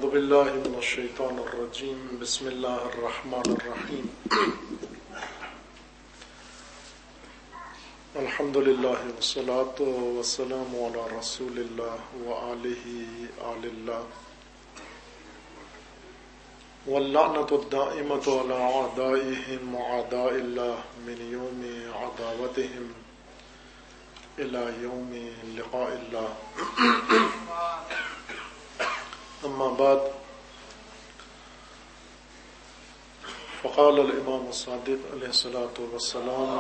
اعوذ باللہ من الشیطان الرجیم بسم اللہ الرحمن الرحیم الحمد للہ والصلاة والسلام علی رسول اللہ وآلہ آل اللہ واللعنۃ الدائمۃ علی اعدائہم وأعداء اللہ من یوم عداوتہم الی یوم لقاء اللہ اما بعد فقال الامام الصادق علیہ الصلاۃ والسلام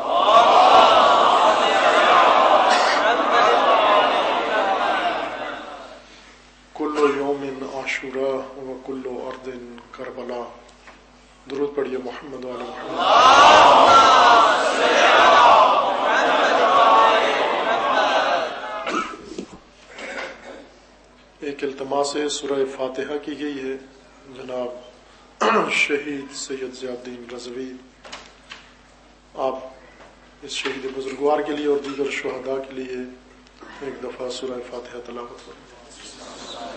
کل یوم عاشوراء وکل ارض کربلا. درود پڑھیے محمد وعلی محمد. ایک التماس سورہ فاتحہ کی گئی ہے. جناب شہید سید ضیاء الدین رضوی، آپ اس شہید بزرگوار کے لیے اور دیگر شہداء کے لیے ایک دفعہ سورہ فاتحہ تلاوت کریں.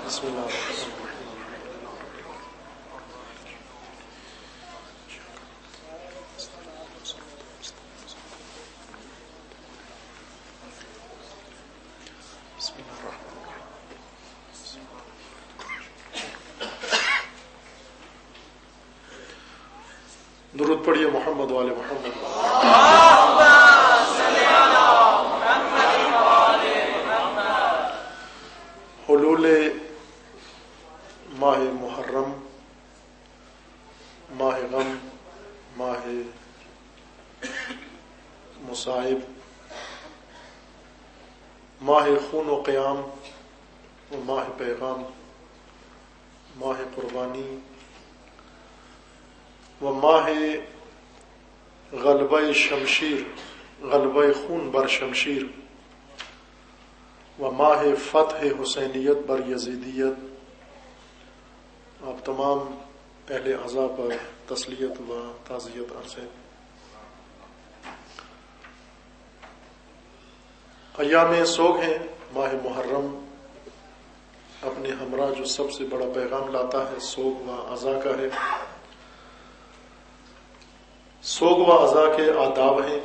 بسم اللہ الرحمن الرحیم. درود پڑھیے محمد والے محمد. حلول ماہ محرم، ماہ غم، ماہ مصائب، ماہ خون و قیام و ماہ پیغام، ماہ قربانی و ماہ غلبہ شمشیر، غلبہ خون بر شمشیر و ماہ فتح حسینیت بر یزیدیت. آپ تمام اہل عزا پر تسلیت و تعزیت عرض ہے. ایام سوگ ہیں. ماہ محرم اپنے ہمراہ جو سب سے بڑا پیغام لاتا ہے سوگ و عزا کا ہے. سوگ و عزا کے آداب ہیں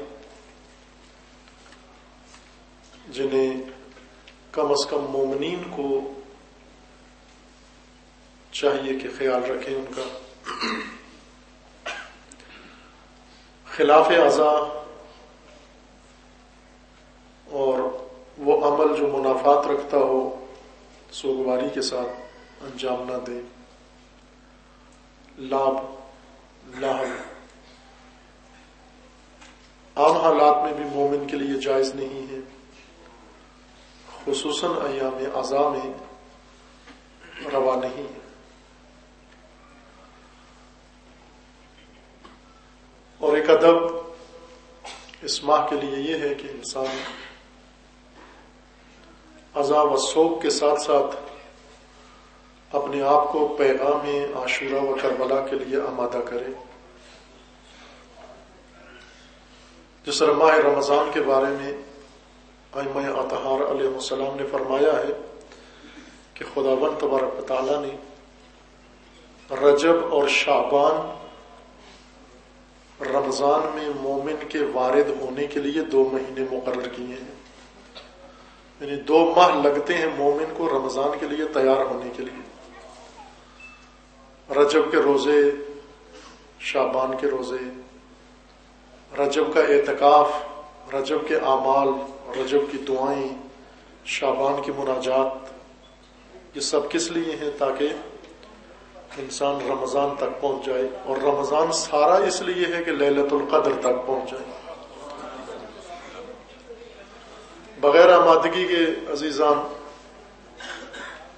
جنہیں کم از کم مومنین کو چاہیے کہ خیال رکھیں ان کا. خلاف عزا اور وہ عمل جو منافات رکھتا ہو سوگواری کے ساتھ انجام نہ دے. لاحب عام حالات میں بھی مومن کے لیے جائز نہیں ہے، خصوصاً ایام عزا میں روا نہیں ہے. اور ایک ادب اس ماہ کے لیے یہ ہے کہ انسان عزا و سوگ کے ساتھ ساتھ اپنے آپ کو پیغام عاشوراء و کربلا کے لیے آمادہ کرے. جس طرح ماہ رمضان کے بارے میں ائمہ اطہار علیہ السلام نے فرمایا ہے کہ خداوند تبارک و تعالیٰ نے رجب اور شعبان رمضان میں مومن کے وارد ہونے کے لیے 2 مہینے مقرر کیے ہیں. یعنی 2 ماہ لگتے ہیں مومن کو رمضان کے لیے تیار ہونے کے لیے. رجب کے روزے، شعبان کے روزے، رجب کا اعتکاف، رجب کے اعمال، رجب کی دعائیں، شعبان کی مناجات، یہ سب کس لیے ہیں؟ تاکہ انسان رمضان تک پہنچ جائے. اور رمضان سارا اس لیے ہے کہ لیلۃ القدر تک پہنچ جائے. بغیر آمادگی کے عزیزان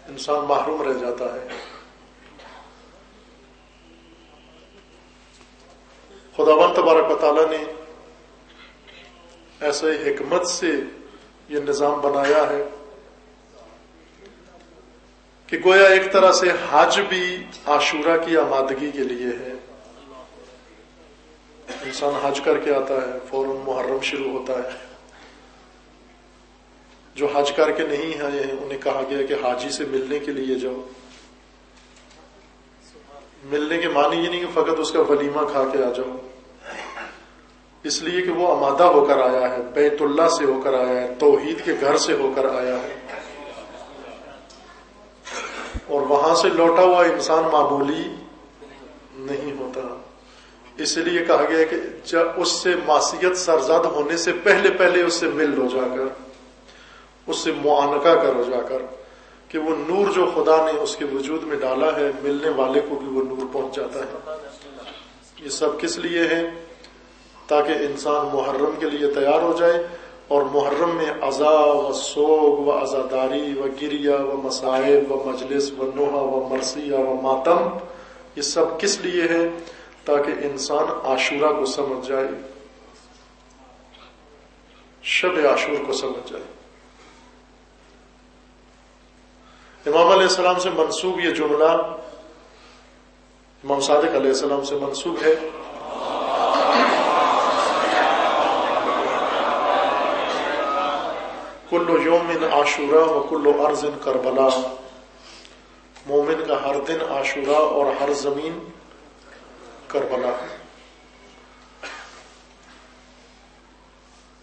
انسان محروم رہ جاتا ہے. خداوند تبارک و تعالیٰ نے ایسے حکمت سے یہ نظام بنایا ہے کہ گویا ایک طرح سے حج بھی عاشوراء کی آمادگی کے لیے ہے. انسان حج کر کے آتا ہے، فوراً محرم شروع ہوتا ہے. جو حج کر کے نہیں آئے ہیں انہیں کہا گیا کہ حاجی سے ملنے کے لیے جاؤ. ملنے کے معنی یہ نہیں کہ فقط اس کا ولیمہ کھا کے آ جاؤ، اس لیے کہ وہ آمادہ ہو کر آیا ہے، بیت اللہ سے ہو کر آیا ہے، توحید کے گھر سے ہو کر آیا ہے، اور وہاں سے لوٹا ہوا انسان معمولی نہیں ہوتا۔ اس لیے کہا گیا کہ جب اس سے معصیت سرزد ہونے سے پہلے اس سے مل لو جا کر، اس سے معانقہ کرو جا کر، کہ وہ نور جو خدا نے اس کے وجود میں ڈالا ہے، ملنے والے کو بھی وہ نور پہنچ جاتا ہے۔ یہ سب کس لیے ہے؟ تاکہ انسان محرم کے لیے تیار ہو جائے، اور محرم میں عزا و سوگ و عزاداری و گریہ و مصائب و مجلس و نوحہ و مرثیہ و ماتم، یہ سب کس لیے ہے؟ تاکہ انسان عاشورہ کو سمجھ جائے، شب عاشور کو سمجھ جائے۔ امام علیہ السلام سے منسوب یہ جملہ امام صادق علیہ السلام سے منسوب ہے، کل یوم عاشورہ و کل ارض کربلا، مومن کا ہر دن عاشورہ اور ہر زمین کربلا ہے۔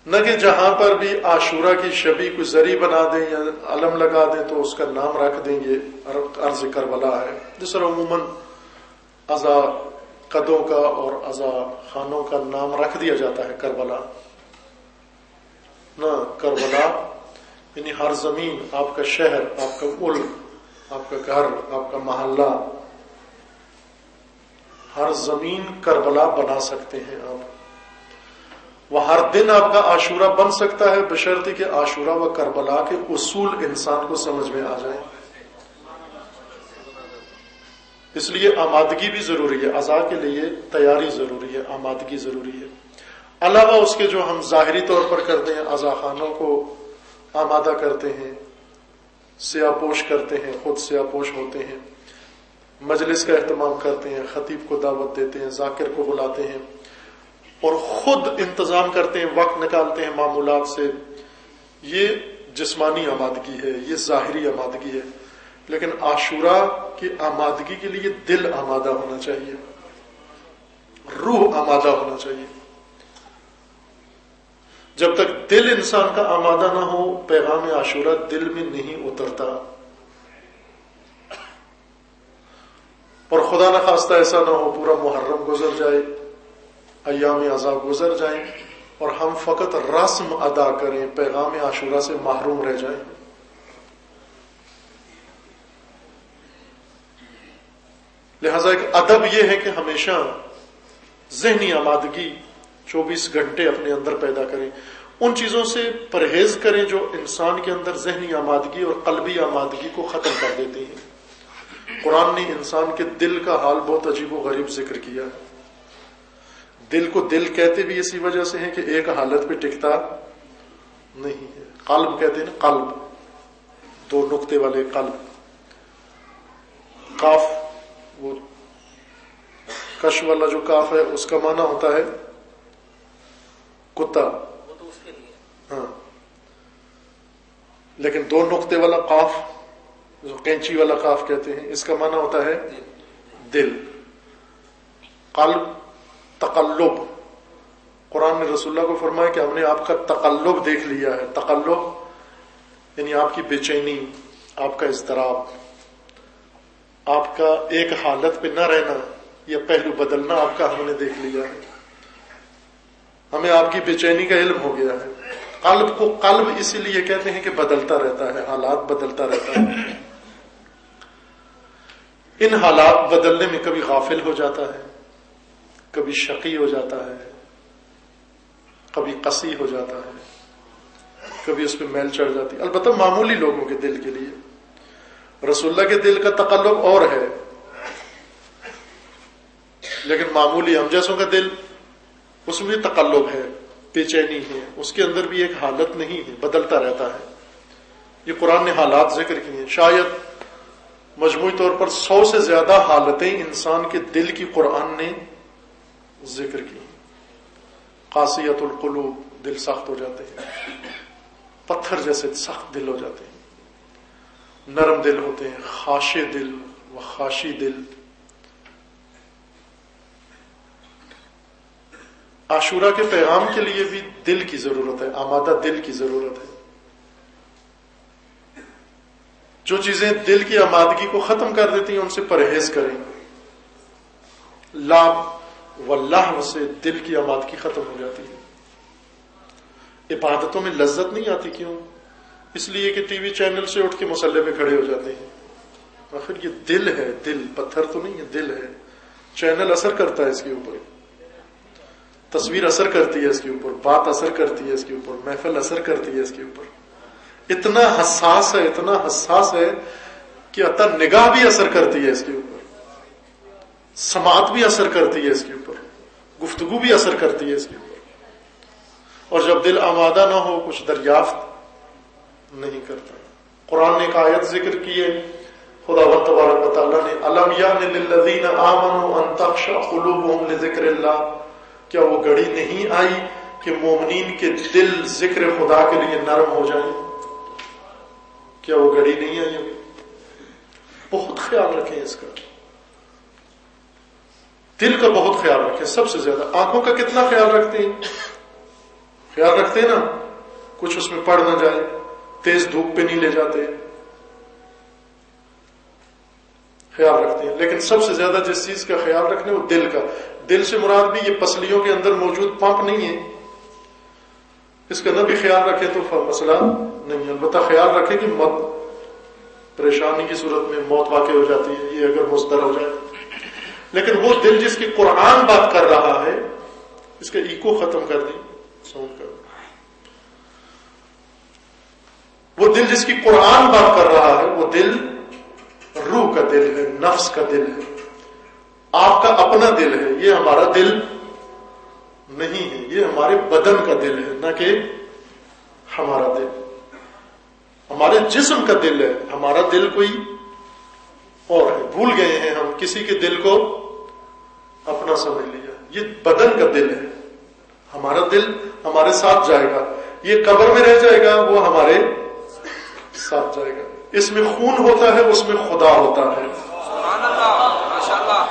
نہ کہ جہاں پر بھی عاشورہ کی شبی کو زری بنا دیں یا علم لگا دیں تو اس کا نام رکھ دیں یہ ارض کربلا ہے، جس طرح عموماً عزا قدوں کا اور عزا خانوں کا نام رکھ دیا جاتا ہے کربلا۔ نہ، کربلا یعنی ہر زمین، آپ کا شہر، آپ کا ملک، آپ کا گھر، آپ کا محلہ، ہر زمین کربلا بنا سکتے ہیں آپ۔ وہ ہر دن آپ کا عاشورہ بن سکتا ہے بشرطے کہ عاشورہ و کربلا کے اصول انسان کو سمجھ میں آ جائیں۔ اس لیے آمادگی بھی ضروری ہے، عزا کے لیے تیاری ضروری ہے، آمادگی ضروری ہے۔ علاوہ اس کے جو ہم ظاہری طور پر کرتے ہیں، عزا خانوں کو آمادہ کرتے ہیں، سیاہ پوش کرتے ہیں، خود سیاہ پوش ہوتے ہیں، مجلس کا اہتمام کرتے ہیں، خطیب کو دعوت دیتے ہیں، ذاکر کو بلاتے ہیں، اور خود انتظام کرتے ہیں، وقت نکالتے ہیں معمولات سے، یہ جسمانی آمادگی ہے، یہ ظاہری آمادگی ہے۔ لیکن عاشورہ کی آمادگی کے لیے دل آمادہ ہونا چاہیے، روح آمادہ ہونا چاہیے۔ جب تک دل انسان کا آمادہ نہ ہو، پیغام عاشورہ دل میں نہیں اترتا، اور خدا نخواستہ ایسا نہ ہو پورا محرم گزر جائے، ایام عزا گزر جائیں اور ہم فقط رسم ادا کریں، پیغام عاشورہ سے محروم رہ جائیں۔ لہذا ایک ادب یہ ہے کہ ہمیشہ ذہنی آمادگی 24 گھنٹے اپنے اندر پیدا کریں، ان چیزوں سے پرہیز کریں جو انسان کے اندر ذہنی آمادگی اور قلبی آمادگی کو ختم کر دیتی ہیں۔ قرآن نے انسان کے دل کا حال بہت عجیب و غریب ذکر کیا ہے۔ دل کو دل کہتے بھی اسی وجہ سے ہیں کہ ایک حالت پہ ٹکتا نہیں ہے۔ قلب کہتے ہیں نا، قلب، دو نقطے والے قلب۔ کاف، وہ کش والا جو کاف ہے اس کا معنی ہوتا ہے کتا، ہاں، لیکن دو نقطے والا قاف جو کینچی والا قاف کہتے ہیں، اس کا معنی ہوتا ہے دل۔ قلب، تقلب، قرآن نے رسول اللہ کو فرمایا کہ ہم نے آپ کا تقلب دیکھ لیا ہے۔ تقلب یعنی آپ کی بے چینی، آپ کا اضطراب، آپ کا ایک حالت پہ نہ رہنا یا پہلو بدلنا، آپ کا ہم نے دیکھ لیا ہے، ہمیں آپ کی بے چینی کا علم ہو گیا ہے۔ قلب کو قلب اسی لیے کہتے ہیں کہ بدلتا رہتا ہے، حالات بدلتا رہتا ہے۔ ان حالات بدلنے میں کبھی غافل ہو جاتا ہے، کبھی شقی ہو جاتا ہے، کبھی قسی ہو جاتا ہے، کبھی اس پہ میل چڑھ جاتی ہے، البتہ معمولی لوگوں کے دل کے لیے۔ رسول اللہ کے دل کا تقلب اور ہے، لیکن معمولی ہم جیسوں کا دل، اس میں تقلب ہے، بے چینی ہے، اس کے اندر بھی ایک حالت نہیں ہے، بدلتا رہتا ہے۔ یہ قرآن نے حالات ذکر کی ہیں، شاید مجموعی طور پر 100 سے زیادہ حالتیں انسان کے دل کی قرآن نے ذکر کی۔ قاسیۃ القلوب، دل سخت ہو جاتے ہیں، پتھر جیسے سخت دل ہو جاتے ہیں، نرم دل ہوتے ہیں، خاشع دل و خاشی دل، عاشورہ کے پیغام کے لیے بھی دل کی ضرورت ہے، آمادہ دل کی ضرورت ہے۔ جو چیزیں دل کی آمادگی کو ختم کر دیتی ہیں ان سے پرہیز کریں۔ لعب واللہو سے دل کی آمادگی ختم ہو جاتی ہے۔ عبادتوں میں لذت نہیں آتی، کیوں؟ اس لیے کہ ٹی وی چینل سے اٹھ کے مصلی پہ کھڑے ہو جاتے ہیں۔ آخر یہ دل ہے، دل پتھر تو نہیں ہے، دل ہے۔ چینل اثر کرتا ہے اس کے اوپر، تصویر اثر کرتی ہے اس کے اوپر، بات اثر کرتی ہے اس کے اوپر، محفل اثر کرتی ہے اس کے اوپر۔ اتنا حساس ہے، اتنا حساس ہے کہ حتی نگاہ بھی اثر کرتی ہے اس کے اوپر، سماعت بھی اثر کرتی ہے اس کے اوپر، گفتگو بھی اثر کرتی ہے اس کے اوپر۔ اور جب دل آمادہ نہ ہو کچھ دریافت نہیں کرتا۔ قرآن نے ایک آیت ذکر کی ہے، خداوند تبارک و تعالیٰ نے الم یعن للذین آمنوا ان تخشع قلوبهم لذکر اللہ، کیا وہ گھڑی نہیں آئی کہ مومنین کے دل ذکر خدا کے لیے نرم ہو جائیں؟ کیا وہ گھڑی نہیں آئی؟ بہت خیال رکھیں اس کا، دل کا بہت خیال رکھیں۔ سب سے زیادہ آنکھوں کا کتنا خیال رکھتے ہیں؟ خیال رکھتے ہیں نا، کچھ اس میں پڑ نہ جائے، تیز دھوپ پہ نہیں لے جاتے، خیال رکھتے ہیں۔ لیکن سب سے زیادہ جس چیز کا خیال رکھنے وہ دل کا۔ دل سے مراد بھی یہ پسلیوں کے اندر موجود پمپ نہیں ہے، اس کا نہ بھی خیال رکھے تو مسئلہ نہیں۔ البتہ خیال رکھے کہ پریشانی کی صورت میں موت واقع ہو جاتی ہے یہ اگر مصدر ہو جائے۔ لیکن وہ دل جس کی قرآن بات کر رہا ہے، اس کا ایکو ختم کر دیں، ساؤنڈ کر دیں۔ وہ دل جس کی قرآن بات کر رہا ہے، وہ دل روح کا دل ہے، نفس کا دل ہے، آپ کا اپنا دل ہے۔ یہ ہمارا دل نہیں ہے، یہ ہمارے بدن کا دل ہے، نہ کہ ہمارا دل۔ ہمارے جسم کا دل ہے، ہمارا دل کوئی اور ہے۔ بھول گئے ہیں ہم، کسی کے دل کو اپنا سمجھ لیا۔ یہ بدن کا دل ہے، ہمارا دل ہمارے ساتھ جائے گا، یہ قبر میں رہ جائے گا، وہ ہمارے ساتھ جائے گا۔ اس میں خون ہوتا ہے، اس میں خدا ہوتا ہے۔ سبحان اللہ، ماشاءاللہ۔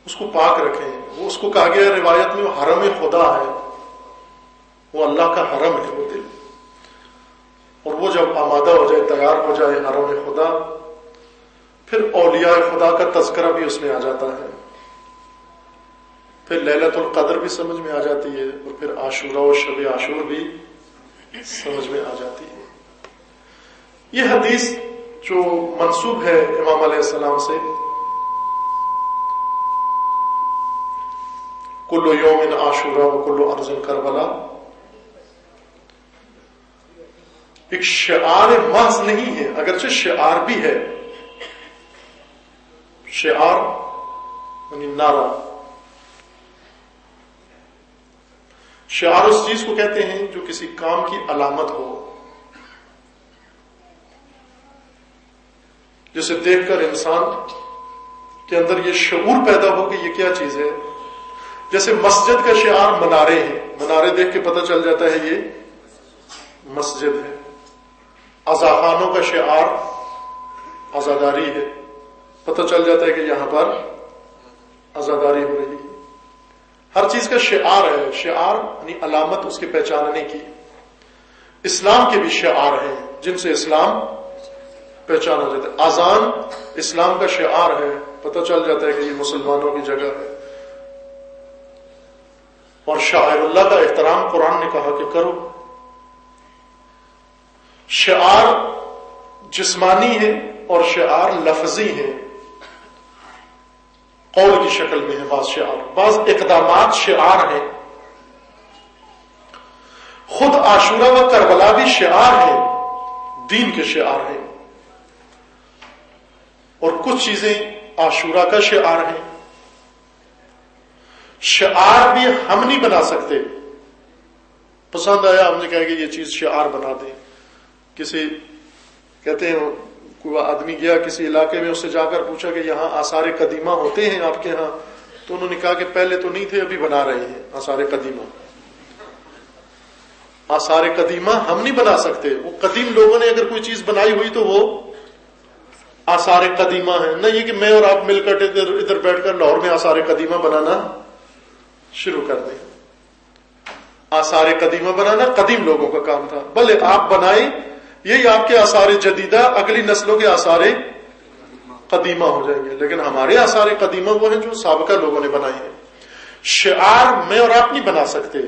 اس کو پاک رکھیں۔ وہ اس کو کہا گیا روایت میں وہ حرم خدا ہے، وہ اللہ کا حرم ہے وہ دل۔ اور وہ جب آمادہ ہو جائے، تیار ہو جائے حرم خدا، پھر اولیاء خدا کا تذکرہ بھی اس میں آ جاتا ہے، پھر لیلۃ القدر بھی سمجھ میں آ جاتی ہے، اور پھر عاشورہ و شب عاشور بھی سمجھ میں آ جاتی ہے۔ یہ حدیث جو منسوب ہے امام علیہ السلام سے، کل یوم عاشورہ و کل ارض کربلا، ایک شعار محض نہیں ہے، اگرچہ شعار بھی ہے۔ شعار یعنی نعرہ۔ شعار اس چیز کو کہتے ہیں جو کسی کام کی علامت ہو، جسے دیکھ کر انسان کے اندر یہ شعور پیدا ہو کہ یہ کیا چیز ہے۔ جیسے مسجد کا شعار منارے ہیں، منارے دیکھ کے پتہ چل جاتا ہے یہ مسجد ہے۔ عزاخانوں کا شعار عزاداری ہے، پتہ چل جاتا ہے کہ یہاں پر عزاداری ہو رہی ہے۔ ہر چیز کا شعار ہے، شعار یعنی علامت اس کے پہچاننے کی۔ اسلام کے بھی شعار ہیں جن سے اسلام پہچانا جاتا ہے۔ اذان اسلام کا شعار ہے، پتہ چل جاتا ہے کہ یہ مسلمانوں کی جگہ ہے۔ اور شاعر اللہ کا احترام قرآن نے کہا کہ کرو۔ شعار جسمانی ہے اور شعار لفظی ہے، قول کی شکل میں ہے بعض شعار، بعض اقدامات شعار ہیں۔ خود عاشورہ و کربلا بھی شعار ہے، دین کے شعار ہیں، اور کچھ چیزیں عاشورہ کا شعار ہیں۔ شعار بھی ہم نہیں بنا سکتے، پسند آیا ہم نے کہا کہ یہ چیز شعار بنا دیں۔ کسی کہتے ہیں کوئی آدمی گیا کسی علاقے میں، اس سے جا کر پوچھا کہ یہاں آثار قدیمہ ہوتے ہیں آپ کے ہاں؟ تو انہوں نے کہا کہ پہلے تو نہیں تھے، ابھی بنا رہے ہیں آثار قدیمہ۔ آثار قدیمہ ہم نہیں بنا سکتے، وہ قدیم لوگوں نے اگر کوئی چیز بنائی ہوئی تو وہ آثار قدیمہ ہیں، نہ یہ کہ میں اور آپ مل کر ادھر بیٹھ کر لاہور میں آثار قدیمہ بنانا شروع کر دیں۔ آثار قدیمہ بنانا قدیم لوگوں کا کام تھا، بھلے آپ بنائیں، یہی آپ کے آثار جدیدہ اگلی نسلوں کے آثار قدیمہ ہو جائیں گے، لیکن ہمارے آثار قدیمہ وہ ہیں جو سابقہ لوگوں نے بنائے ہیں۔ شعار میں اور آپ نہیں بنا سکتے،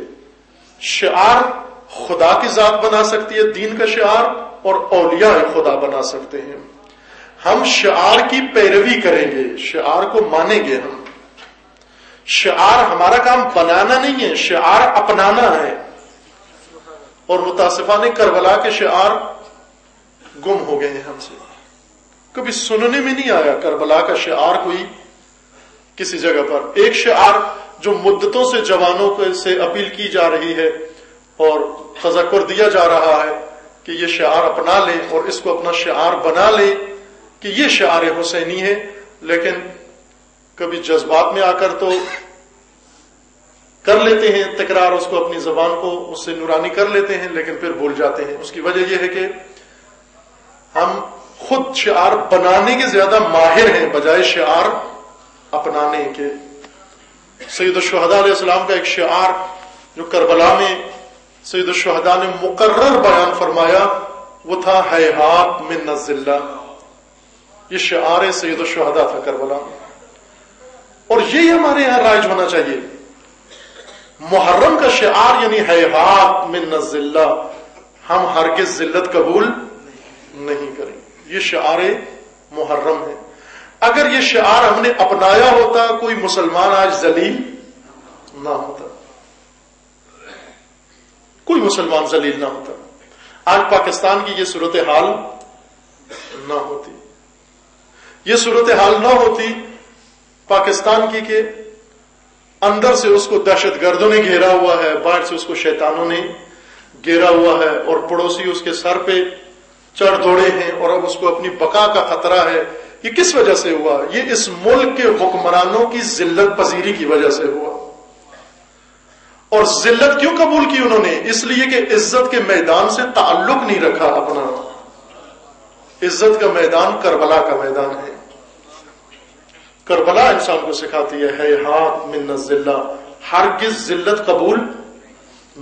شعار خدا کی ذات بنا سکتی ہے، دین کا شعار، اور اولیاء خدا بنا سکتے ہیں۔ ہم شعار کی پیروی کریں گے، شعار کو مانیں گے ہم۔ شعار ہمارا کام بنانا نہیں ہے، شعار اپنانا ہے، اور متاسفانہ کربلا کے شعار گم ہو گئے ہیں ہم سے، کبھی سننے میں نہیں آیا کربلا کا شعار کوئی کسی جگہ پر۔ ایک شعار جو مدتوں سے جوانوں سے اپیل کی جا رہی ہے اور تذکر دیا جا رہا ہے کہ یہ شعار اپنا لیں اور اس کو اپنا شعار بنا لیں کہ یہ شعار حسینی ہے، لیکن کبھی جذبات میں آ کر تو کر لیتے ہیں تکرار، اس کو اپنی زبان کو اس سے نورانی کر لیتے ہیں، لیکن پھر بھول جاتے ہیں۔ اس کی وجہ یہ ہے کہ ہم خود شعار بنانے کے زیادہ ماہر ہیں بجائے شعار اپنانے کے۔ سید الشہداء علیہ السلام کا ایک شعار جو کربلا میں سید الشہداء نے مقرر بیان فرمایا وہ تھا ہیہات من الذلہ، یہ شعار سید الشہداء تھا کربلا میں، اور یہی ہمارے یہاں رائج ہونا چاہیے۔ محرم کا شعار یعنی ہیہات من الذلہ، ہم ہرگز ذلت قبول نہیں کریں، یہ شعار محرم ہے۔ اگر یہ شعار ہم نے اپنایا ہوتا کوئی مسلمان آج ذلیل نہ ہوتا، کوئی مسلمان ذلیل نہ ہوتا، آج پاکستان کی یہ صورتحال نہ ہوتی، یہ صورتحال نہ ہوتی پاکستان کی کہ اندر سے اس کو دہشت گردوں نے گھیرا ہوا ہے، باہر سے اس کو شیطانوں نے گھیرا ہوا ہے، اور پڑوسی اس کے سر پہ چڑھ دوڑے ہیں، اور اب اس کو اپنی بقا کا خطرہ ہے۔ یہ کس وجہ سے ہوا؟ یہ اس ملک کے حکمرانوں کی ذلت پذیری کی وجہ سے ہوا۔ اور ذلت کیوں قبول کی انہوں نے؟ اس لیے کہ عزت کے میدان سے تعلق نہیں رکھا اپنا۔ عزت کا میدان کربلا کا میدان ہے، کربلا انسان کو سکھاتی ہے ہیہات من الذلہ، ہرگز ذلت قبول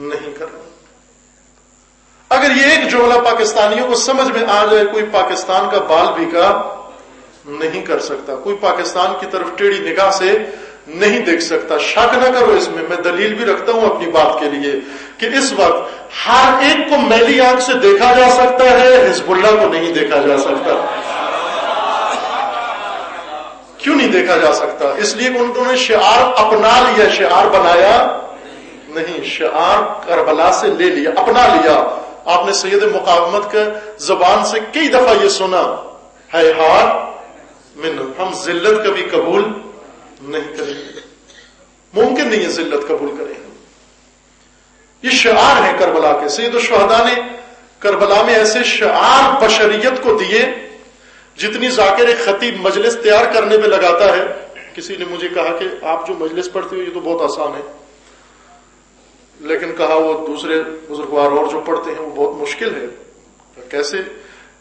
نہیں کرنا۔ اگر یہ ایک جملہ پاکستانیوں کو سمجھ میں آ جائے، کوئی پاکستان کا بال بیکا نہیں کر سکتا، کوئی پاکستان کی طرف ٹیڑھی نگاہ سے نہیں دیکھ سکتا۔ شک نہ کرو اس میں دلیل بھی رکھتا ہوں اپنی بات کے لیے کہ اس وقت ہر ایک کو میلی آنکھ سے دیکھا جا سکتا ہے، حزب اللہ کو نہیں دیکھا جا سکتا۔ کیوں نہیں دیکھا جا سکتا؟ اس لیے کہ انہوں نے شعار اپنا لیا، شعار بنایا نہیں، شعار کربلا سے لے لیا، اپنا لیا۔ آپ نے سید مقاومت کا زبان سے کئی دفعہ یہ سنا، ہیہات من، ہم ذلت کبھی قبول نہیں کریں گے، ممکن نہیں ہے ذلت قبول کریں گے۔ یہ شعار ہے کربلا کے۔ سید الشہداء نے کربلا میں ایسے شعار بشریت کو دیے جتنی ذاکر خطیب مجلس تیار کرنے میں لگاتا ہے۔ کسی نے مجھے کہا کہ آپ جو مجلس پڑھتے ہو یہ تو بہت آسان ہے، لیکن کہا وہ دوسرے بزرگوار اور جو پڑھتے ہیں وہ بہت مشکل ہے۔ کیسے؟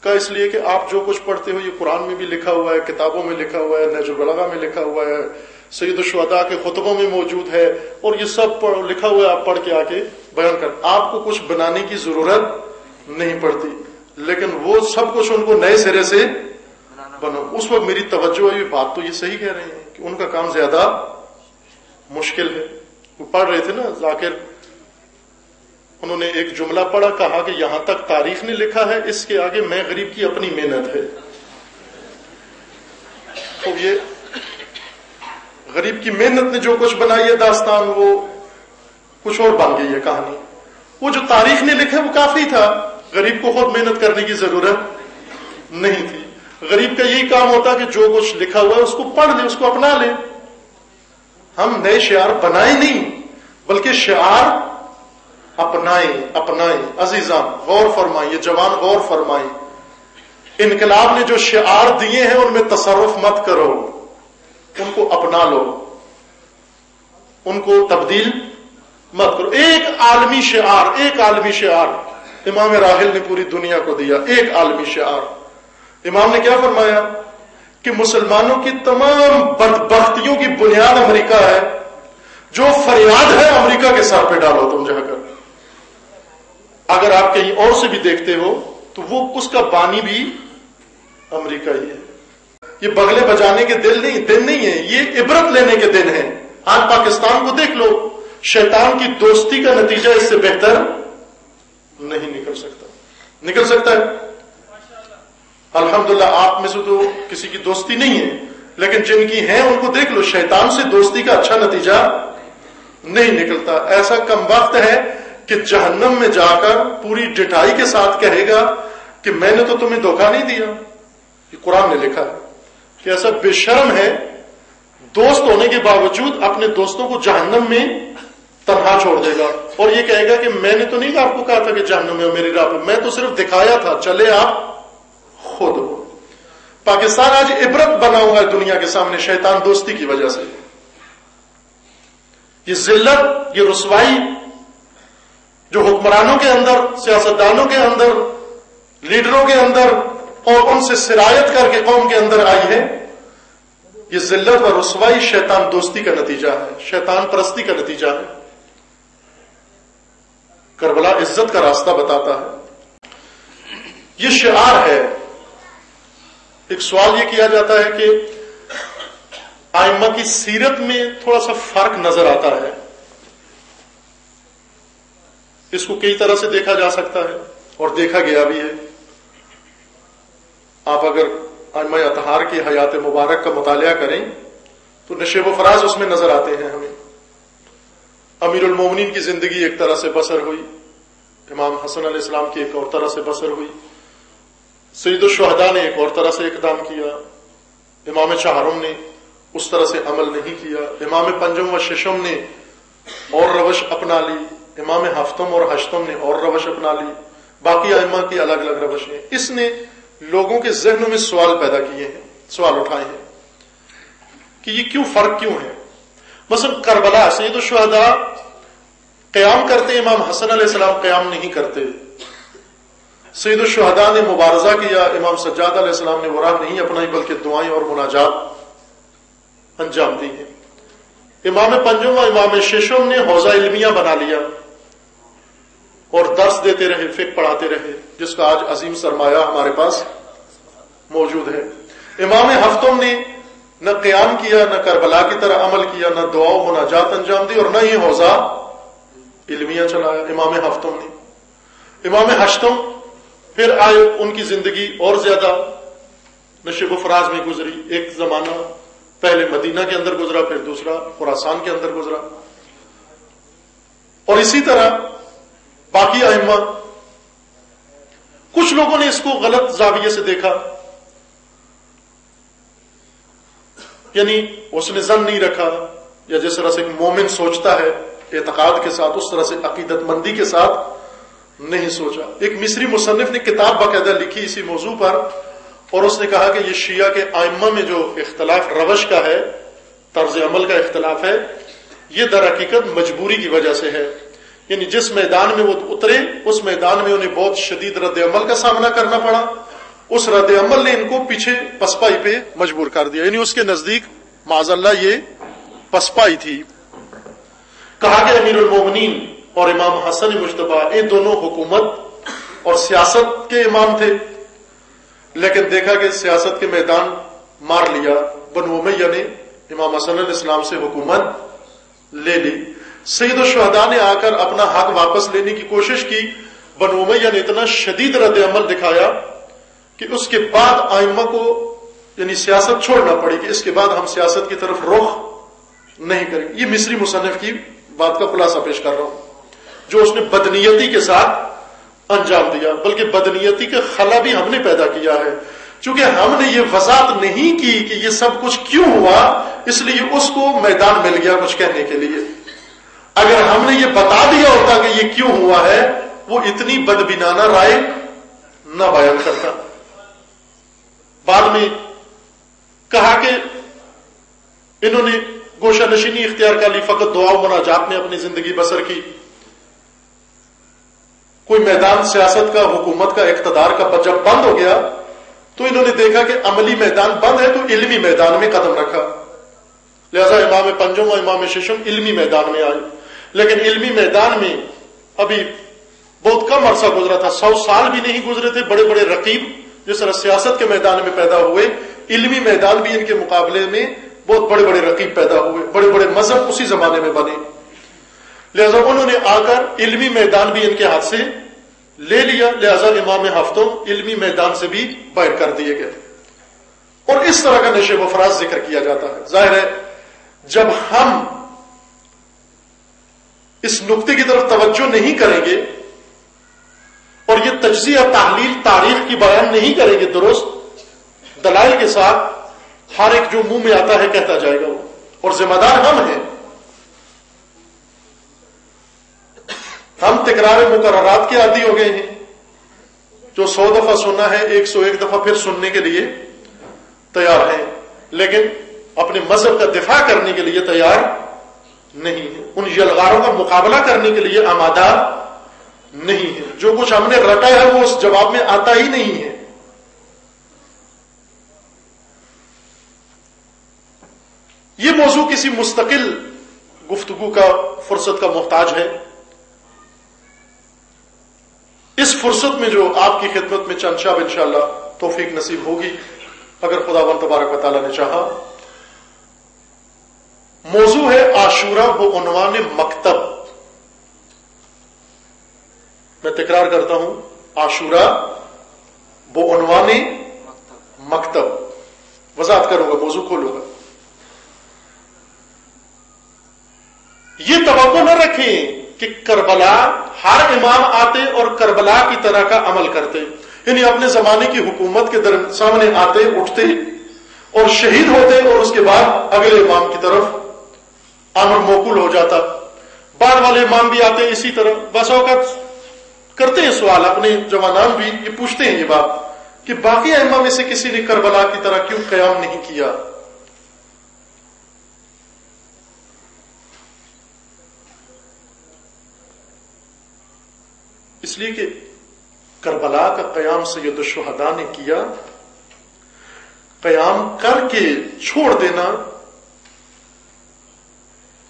کہا اس لیے کہ آپ جو کچھ پڑھتے ہو یہ قرآن میں بھی لکھا ہوا ہے، کتابوں میں لکھا ہوا ہے، نہج البلاغہ میں لکھا ہوا ہے، سید الشہداء کے خطبوں میں موجود ہے، اور یہ سب لکھا ہوا ہے، آپ پڑھ کے آ کے بیان کر، آپ کو کچھ بنانے کی ضرورت نہیں پڑتی۔ لیکن وہ سب کچھ ان کو نئے سرے سے بنا۔ اس وقت میری توجہ ہے، بات تو یہ صحیح کہہ رہے ہیں کہ ان کا کام زیادہ مشکل ہے۔ وہ پڑھ رہے تھے نا ذاکر، انہوں نے ایک جملہ پڑھا، کہا کہ یہاں تک تاریخ نے لکھا ہے، اس کے آگے میں غریب کی اپنی محنت ہے۔ تو یہ غریب کی محنت نے جو کچھ بنائی ہے داستان، وہ کچھ اور بن گئی ہے کہانی۔ وہ جو تاریخ نے لکھا وہ کافی تھا، غریب کو خود محنت کرنے کی ضرورت نہیں تھی۔ غریب کا یہی کام ہوتا کہ جو کچھ لکھا ہوا ہے اس کو پڑھ لے، اس کو اپنا لے۔ ہم نئے شعار بنائیں نہیں بلکہ شعار اپنائیں۔ عزیزان غور فرمائیں، یہ جوان غور فرمائیں، انقلاب نے جو شعار دیے ہیں ان میں تصرف مت کرو، ان کو اپنا لو، ان کو تبدیل مت کرو۔ ایک عالمی شعار امام راحل نے پوری دنیا کو دیا، ایک عالمی شعار امام نے کیا فرمایا کہ مسلمانوں کی تمام بدبختیوں کی بنیاد امریکہ ہے، جو فریاد ہے امریکہ کے سر پہ ڈالو تم جا کر۔ اگر آپ کہیں اور سے بھی دیکھتے ہو تو وہ اس کا بانی بھی امریکہ ہی ہے۔ یہ بغلے بجانے کے دن نہیں ہے، یہ عبرت لینے کے دن ہیں۔ آج پاکستان کو دیکھ لو، شیطان کی دوستی کا نتیجہ اس سے بہتر نہیں نکل سکتا ہے۔ الحمدللہ آپ میں سے تو کسی کی دوستی نہیں ہے، لیکن جن کی ہیں ان کو دیکھ لو، شیطان سے دوستی کا اچھا نتیجہ نہیں نکلتا۔ ایسا کم وقت ہے کہ جہنم میں جا کر پوری ڈٹائی کے ساتھ کہے گا کہ میں نے تو تمہیں دھوکہ نہیں دیا۔ یہ قرآن نے لکھا ہے کہ ایسا بے شرم ہے، دوست ہونے کے باوجود اپنے دوستوں کو جہنم میں تنہا چھوڑ دے گا اور یہ کہے گا کہ میں نے تو نہیں آپ کو کہا تھا کہ جہنم میں میری راہ پہ، میں تو صرف دکھایا تھا، چلے آپ خود ہو۔ پاکستان آج عبرت بنا ہوا ہے دنیا کے سامنے شیطان دوستی کی وجہ سے۔ یہ ذلت، یہ رسوائی جو حکمرانوں کے اندر، سیاستدانوں کے اندر، لیڈروں کے اندر اور ان سے سرایت کر کے قوم کے اندر آئی ہے، یہ ذلت و رسوائی شیطان دوستی کا نتیجہ ہے، شیطان پرستی کا نتیجہ ہے۔ کربلا عزت کا راستہ بتاتا ہے، یہ شعار ہے۔ ایک سوال یہ کیا جاتا ہے کہ ائمہ کی سیرت میں تھوڑا سا فرق نظر آتا ہے، اس کو کئی طرح سے دیکھا جا سکتا ہے اور دیکھا گیا بھی ہے۔ آپ اگر ائمہ اطہار کی حیات مبارک کا مطالعہ کریں تو نشیب و فراز اس میں نظر آتے ہیں ہمیں۔ امیر المومنین کی زندگی ایک طرح سے بسر ہوئی، امام حسن علیہ السلام کی ایک اور طرح سے بسر ہوئی، سید الشہداء نے ایک اور طرح سے اقدام کیا، امام چہارم نے اس طرح سے عمل نہیں کیا، امام پنجم و ششم نے اور روش اپنا لی، امام ہفتم اور ہشتم نے اور روش اپنا لی، باقی ائمہ کی الگ الگ روشیں۔ اس نے لوگوں کے ذہنوں میں سوال پیدا کیے ہیں، سوال اٹھائے ہیں کہ یہ فرق کیوں ہے۔ مثلا کربلا سید الشہداء قیام کرتے، امام حسن علیہ السلام قیام نہیں کرتے۔ سید الشہداء نے مبارزہ کیا، امام سجاد علیہ السلام نے وہ راہ نہیں اپنائی بلکہ دعائیں اور مناجات انجام دی ہیں۔ امام پنجم و امام ششم نے حوزہ علمیہ بنا لیا اور درس دیتے رہے، فقہ پڑھاتے رہے، جس کا آج عظیم سرمایہ ہمارے پاس موجود ہے۔ امام ہفتم نے نہ قیام کیا، نہ کربلا کی طرح عمل کیا، نہ دعا و مناجات انجام دی اور نہ ہی حوزہ علمیہ چلایا امام ہفتم نے۔ امام ہشتم پھر آئے، ان کی زندگی اور زیادہ نشیب و فراز میں گزری۔ ایک زمانہ پہلے مدینہ کے اندر گزرا، پھر دوسرا خراسان کے اندر گزرا، اور اسی طرح باقی ائمہ۔ کچھ لوگوں نے اس کو غلط زاویے سے دیکھا، یعنی اس نے ظن نہیں رکھا، یا جس طرح سے ایک مومن سوچتا ہے اعتقاد کے ساتھ، اس طرح سے عقیدت مندی کے ساتھ نہیں سوچا۔ ایک مصری مصنف نے کتاب باقاعدہ لکھی اسی موضوع پر، اور اس نے کہا کہ یہ شیعہ کے ائمہ میں جو اختلاف روش کا ہے، طرز عمل کا اختلاف ہے، یہ در حقیقت مجبوری کی وجہ سے ہے۔ یعنی جس میدان میں وہ اترے، اس میدان میں انہیں بہت شدید رد عمل کا سامنا کرنا پڑا، اس رد عمل نے ان کو پیچھے پسپائی پہ مجبور کر دیا، یعنی اس کے نزدیک معاذ اللہ یہ پسپائی تھی۔ کہا کہ امیر المومنین اور امام حسن مجتبی یہ دونوں حکومت اور سیاست کے امام تھے، لیکن دیکھا کہ سیاست کے میدان مار لیا، بنو امیہ نے امام حسن علیہ السلام سے حکومت لے لی۔ سید الشہداء نے آ کر اپنا حق واپس لینے کی کوشش کی، بنو امیہ نے اتنا شدید رد عمل دکھایا کہ اس کے بعد ائمہ کو یعنی سیاست چھوڑنا پڑی کہ اس کے بعد ہم سیاست کی طرف رخ نہیں کریں۔ یہ مصری مصنف کی بات کا خلاصہ پیش کر رہا ہوں، جو اس نے بدنیتی کے ساتھ انجام دیا، بلکہ بدنیتی کا خلا بھی ہم نے پیدا کیا ہے، چونکہ ہم نے یہ وضاحت نہیں کی کہ یہ سب کچھ کیوں ہوا، اس لیے اس کو میدان مل گیا کچھ کہنے کے لیے۔ اگر ہم نے یہ بتا دیا ہوتا کہ یہ کیوں ہوا ہے، وہ اتنی بدبینانہ رائے نہ بیان کرتا۔ بعد میں کہا کہ انہوں نے گوشہ نشینی اختیار کر لی، فقط دعا و مناجات میں اپنی زندگی بسر کی، کوئی میدان سیاست کا، حکومت کا، اقتدار کا جب بند ہو گیا تو انہوں نے دیکھا کہ عملی میدان بند ہے تو علمی میدان میں قدم رکھا. لہذا امام پنجم اور امام ششم علمی میدان میں آئے. لیکن علمی میدان میں ابھی بہت کم عرصہ گزرا تھا, 100 سال بھی نہیں گزرے تھے. بڑے بڑے رقیب جس طرح سیاست کے میدان میں پیدا ہوئے, علمی میدان بھی ان کے مقابلے میں بہت بڑے بڑے رقیب پیدا ہوئے. بڑے بڑے مذہب اسی زمانے میں بنے. لہذا انہوں نے آ کر علمی میدان بھی ان کے ہاتھ سے لے لیا. لہذا امام ہفتوں علمی میدان سے بھی باہر کر دیے گئے. اور اس طرح کا نشے و فراز ذکر کیا جاتا ہے. ظاہر ہے جب ہم اس نقطے کی طرف توجہ نہیں کریں گے اور یہ تجزیہ تحلیل تاریخ کی بیان نہیں کریں گے درست دلائل کے ساتھ, ہر ایک جو منہ میں آتا ہے کہتا جائے گا وہ, اور ذمہ دار ہم ہیں. ہم تکرار مقررات کے عادی ہو گئے ہیں, جو 100 دفعہ سننا ہے 101 دفعہ پھر سننے کے لیے تیار ہیں, لیکن اپنے مذہب کا دفاع کرنے کے لیے تیار نہیں ہے. ان یلغاروں کا مقابلہ کرنے کے لیے آمادہ نہیں ہے. جو کچھ ہم نے رٹا ہے وہ اس جواب میں آتا ہی نہیں ہے. یہ موضوع کسی مستقل گفتگو کا فرصت کا محتاج ہے. اس فرصت میں جو آپ کی خدمت میں چند شب انشاءاللہ توفیق نصیب ہوگی اگر خداوند تبارک و تعالی نے چاہا. موضوع ہے عاشورہ بعنوان مکتب. میں تکرار کرتا ہوں, عاشورہ بعنوان مکتب. وضاحت کروں گا, موضوع کھولوں گا. یہ توقع نہ رکھیں کہ کربلا ہر امام آتے اور کربلا کی طرح کا عمل کرتے, یعنی اپنے زمانے کی حکومت کے سامنے آتے اٹھتے اور شہید ہوتے اور اس کے بعد اگلے امام کی طرف امر موکول ہو جاتا. بعد والے امام بھی آتے اسی طرح. بس اوقات کرتے ہیں سوال, اپنے جوانان بھی یہ پوچھتے ہیں یہ بات کہ باقی ائمہ میں سے کسی نے کربلا کی طرح کیوں قیام نہیں کیا. اس لیے کہ کربلا کا قیام سید الشہداء نے کیا. قیام کر کے چھوڑ دینا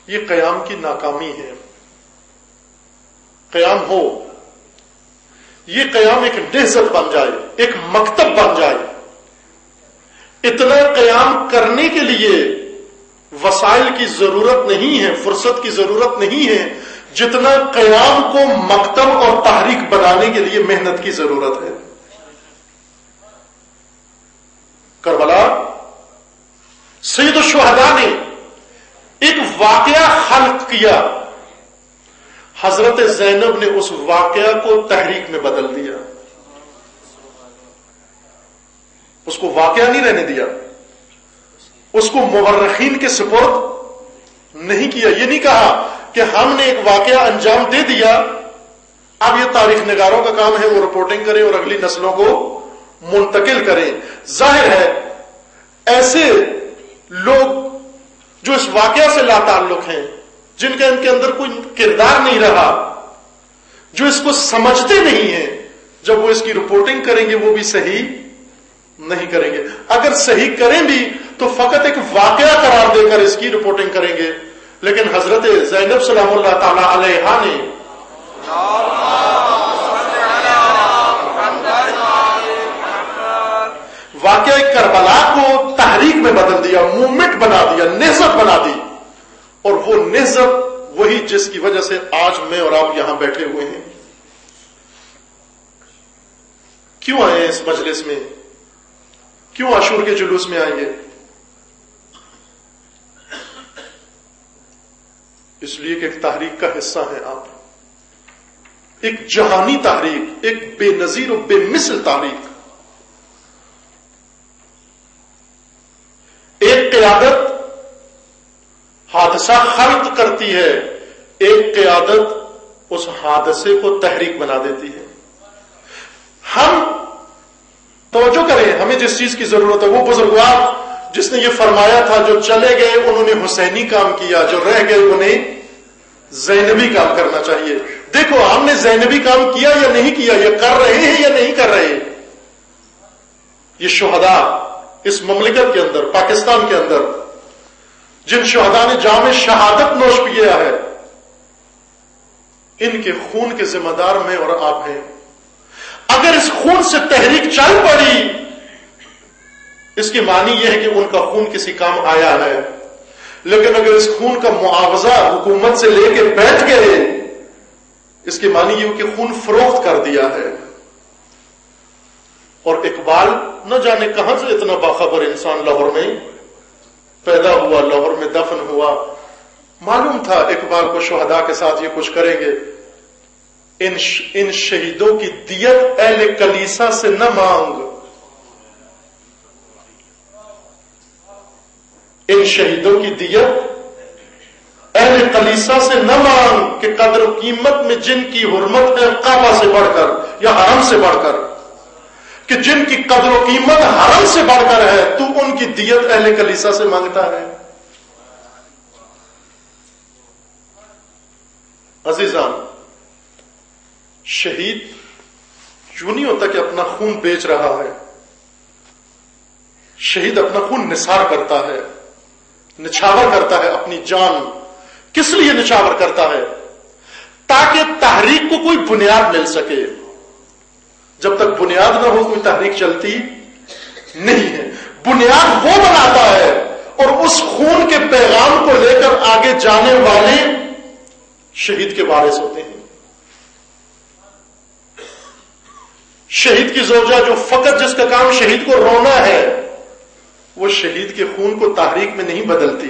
یہ قیام کی ناکامی ہے. قیام ہو, یہ قیام ایک نہضت بن جائے, ایک مکتب بن جائے. اتنا قیام کرنے کے لیے وسائل کی ضرورت نہیں ہے, فرصت کی ضرورت نہیں ہے, جتنا قیام کو مکتب اور تحریک بنانے کے لیے محنت کی ضرورت ہے. کربلا سید الشہداء نے ایک واقعہ خلق کیا. حضرت زینب نے اس واقعہ کو تحریک میں بدل دیا. اس کو واقعہ نہیں رہنے دیا, اس کو مورخین کے سپرد نہیں کیا. یہ نہیں کہا کہ ہم نے ایک واقعہ انجام دے دیا, اب یہ تاریخ نگاروں کا کام ہے وہ رپورٹنگ کریں اور اگلی نسلوں کو منتقل کریں. ظاہر ہے ایسے لوگ جو اس واقعہ سے لا تعلق ہیں, جن کا ان کے اندر کوئی کردار نہیں رہا, جو اس کو سمجھتے نہیں ہیں, جب وہ اس کی رپورٹنگ کریں گے وہ بھی صحیح نہیں کریں گے. اگر صحیح کریں بھی تو فقط ایک واقعہ قرار دے کر اس کی رپورٹنگ کریں گے. لیکن حضرت زینب سلام اللہ تعالی علیہا نے واقعہ کربلا کو تحریک میں بدل دیا, موومنٹ بنا دیا, نہضت بنا دی. اور وہ نہضت وہی جس کی وجہ سے آج میں اور آپ یہاں بیٹھے ہوئے ہیں. کیوں آئے ہیں اس مجلس میں, کیوں عاشور کے جلوس میں آئیں گے؟ اس لیے کہ ایک تحریک کا حصہ ہیں آپ, ایک جہانی تحریک, ایک بے نظیر و بے مثل تحریک. ایک قیادت حادثہ خلق کرتی ہے, ایک قیادت اس حادثے کو تحریک بنا دیتی ہے. ہم توجہ کریں, ہمیں جس چیز کی ضرورت ہے, وہ بزرگوار جس نے یہ فرمایا تھا جو چلے گئے انہوں نے حسینی کام کیا, جو رہ گئے انہیں زینبی کام کرنا چاہیے. دیکھو ہم نے زینبی کام کیا یا نہیں کیا, یہ کر رہے ہیں یا نہیں کر رہے, یہ شہداء اس مملکت کے اندر، پاکستان کے اندر جن شہداء نے جام شہادت نوش کیا ہے، ان کے خون کے ذمہ دار میں اور آپ ہیں۔ اگر اس خون سے تحریک چل پڑی، اس کی معنی یہ ہے کہ ان کا خون کسی کام آیا ہے، لیکن اگر اس خون کا معاوضہ حکومت سے لے کے بیٹھ گئے، اس کی معنی یہ کہ خون فروخت کر دیا ہے۔ اور اقبال نہ جانے کہاں سے اتنا باخبر انسان لاہور میں پیدا ہوا، لاہور میں دفن ہوا، معلوم تھا اقبال کو شہداء کے ساتھ یہ کچھ کریں گے۔ ان شہیدوں کی دیت اہل کلیسا سے نہ مانگ، ان شہیدوں کی دیت اہل کلیسا سے نہ مانگ کہ قدر و قیمت میں جن کی حرمت ہے کعبہ سے بڑھ کر یا حرم سے بڑھ کر، کہ جن کی قدر و قیمت حرم سے بڑھ کر ہے، تو ان کی دیت اہل کلیسا سے مانگتا ہے۔ عزیزان، شہید یوں نہیں ہوتا کہ اپنا خون بیچ رہا ہے، شہید اپنا خون نثار کرتا ہے، نچھاور کرتا ہے اپنی جان۔ کس لیے نچھاور کرتا ہے؟ تاکہ تحریک کو کوئی بنیاد مل سکے۔ جب تک بنیاد نہ ہو کوئی تحریک چلتی نہیں ہے۔ بنیاد وہ بناتا ہے اور اس خون کے پیغام کو لے کر آگے جانے والے شہید کے وارث ہوتے ہیں۔ شہید کی زوجہ جو فقط جس کا کام شہید کو رونا ہے، وہ شہید کے خون کو تحریک میں نہیں بدلتی۔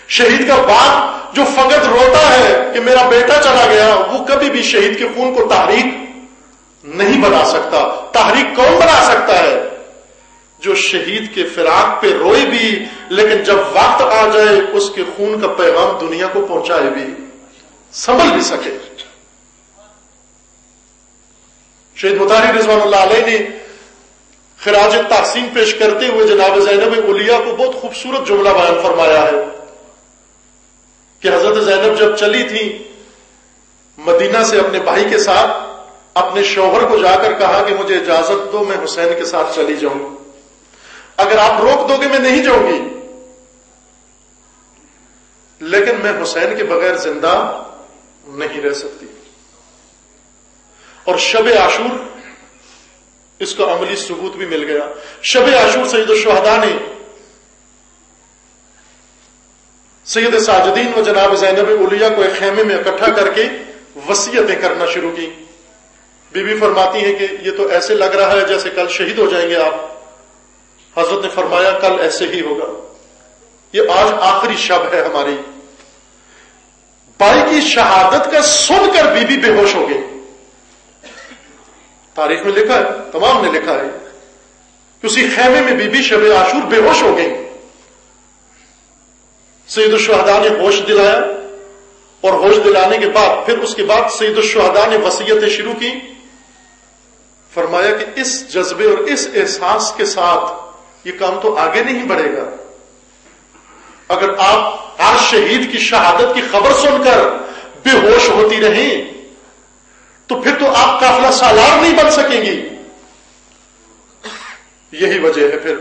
شہید کا باپ جو فقط روتا ہے کہ میرا بیٹا چلا گیا، وہ کبھی بھی شہید کے خون کو تحریک نہیں بنا سکتا۔ تحریک کون بنا سکتا ہے؟ جو شہید کے فراق پہ روئے بھی، لیکن جب وقت آ جائے اس کے خون کا پیغام دنیا کو پہنچائے بھی، سنبھل بھی سکے۔ شہید مطہری رضوان اللہ علیہ نے خراج تحسین پیش کرتے ہوئے جناب زینب علیہ کو بہت خوبصورت جملہ بیان فرمایا ہے کہ حضرت زینب جب چلی تھی مدینہ سے اپنے بھائی کے ساتھ، اپنے شوہر کو جا کر کہا کہ مجھے اجازت دو میں حسین کے ساتھ چلی جاؤں، اگر آپ روک دو گے میں نہیں جاؤں گی، لیکن میں حسین کے بغیر زندہ نہیں رہ سکتی۔ اور شب عاشور اس کا عملی ثبوت بھی مل گیا۔ شب عاشور سید الشہداء نے سید ساجدین و جناب زینب علیہ کو ایک خیمے میں اکٹھا کر کے وصیتیں کرنا شروع کی۔ بی بی فرماتی ہیں کہ یہ تو ایسے لگ رہا ہے جیسے کل شہید ہو جائیں گے آپ۔ حضرت نے فرمایا کل ایسے ہی ہوگا، یہ آج آخری شب ہے ہماری۔ بھائی کی شہادت کا سن کر بی بی بے ہوش ہو گئی۔ تاریخ میں لکھا ہے، تمام نے لکھا ہے کہ اسی خیمے میں بی بی شب عاشور بے ہوش ہو گئی۔ سید الشہداء نے ہوش دلایا، اور ہوش دلانے کے بعد پھر اس کے بعد سید الشہداء نے وصیتیں شروع کی۔ فرمایا کہ اس جذبے اور اس احساس کے ساتھ یہ کام تو آگے نہیں بڑھے گا۔ اگر آپ ہر شہید کی شہادت کی خبر سن کر بے ہوش ہوتی رہیں تو پھر تو آپ قافلہ سالار نہیں بن سکیں گی۔ یہی وجہ ہے پھر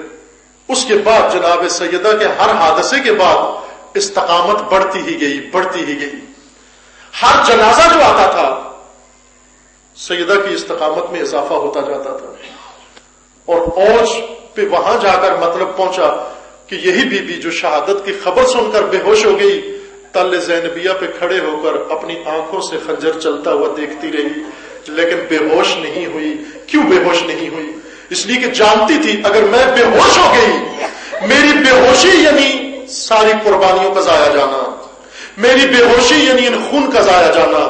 اس کے بعد جناب سیدہ کے ہر حادثے کے بعد استقامت بڑھتی ہی گئی۔ ہر جنازہ جو آتا تھا سیدہ کی استقامت میں اضافہ ہوتا جاتا تھا، اور اوج پہ وہاں جا کر مطلب پہنچا کہ یہی بی بی جو شہادت کی خبر سن کر بے ہوش ہو گئی، تل زینبیہ پہ کھڑے ہو کر اپنی آنکھوں سے خنجر چلتا ہوا دیکھتی رہی، لیکن بے ہوش نہیں ہوئی۔ کیوں بے ہوش نہیں ہوئی؟ اس لیے کہ جانتی تھی اگر میں بے ہوش ہو گئی، میری بے ہوشی یعنی ساری قربانیوں کا ضائع جانا، میری بے ہوشی یعنی ان خون کا ضائع جانا،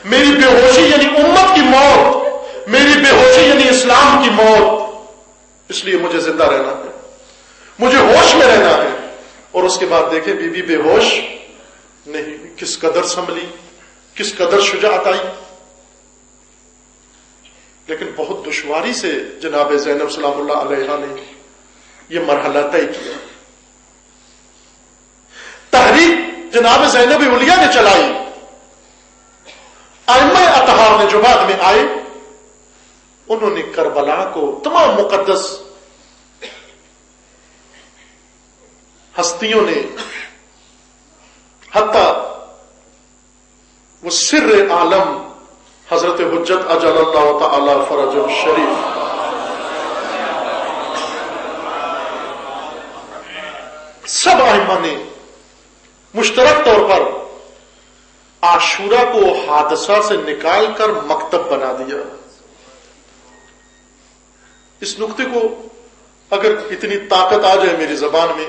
میری بے ہوشی یعنی امت کی موت، میری بے ہوشی یعنی اسلام کی موت۔ اس لیے مجھے زندہ رہنا ہے، مجھے ہوش میں رہنا ہے۔ اور اس کے بعد دیکھیں بی بی بے ہوش نہیں، کس قدر سنبھلی، کس قدر شجاعت آئی۔ لیکن بہت دشواری سے جناب زینب سلام اللہ علیہ نے یہ مرحلہ طے کیا۔ تحریک جناب زینب علیہ نے چلائی، ائمہ اطہار نے جو بعد میں آئے انہوں نے کربلا کو، تمام مقدس ہستیوں نے، حتیٰ وہ سر عالم حضرت حجت اجل اللہ تعالی فرج الشریف سب ائمہ نے مشترک طور پر عاشورہ کو حادثہ سے نکال کر مکتب بنا دیا. اس نقطے کو اگر اتنی طاقت آ جائے میری زبان میں،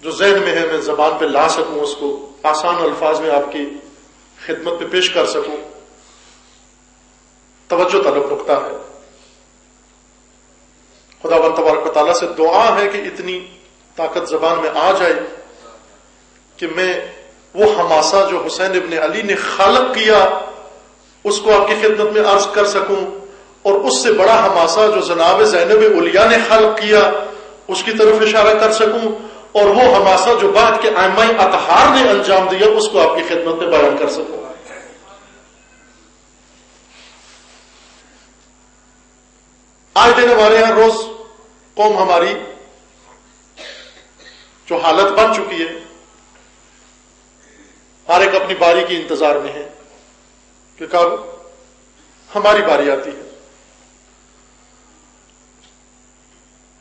جو ذہن میں ہے میں زبان پہ لا سکوں، اس کو آسان الفاظ میں آپ کی خدمت پہ پیش کر سکوں. توجہ طلب نقطہ ہے. خداوند تبارک و تعالیٰ سے دعا ہے کہ اتنی طاقت زبان میں آ جائے کہ میں وہ حماسہ جو حسین ابن علی نے خلق کیا اس کو آپ کی خدمت میں عرض کر سکوں، اور اس سے بڑا حماسہ جو جناب زینب علیہ نے خلق کیا اس کی طرف اشارہ کر سکوں، اور وہ حماسہ جو بعد کے ائمہ اطہار نے انجام دیا اس کو آپ کی خدمت میں بیان کر سکوں. آج دن ہمارے یہاں روز قوم ہماری جو حالت بن چکی ہے، ہر ایک اپنی باری کی انتظار میں ہے کہ کب ہماری باری آتی ہے.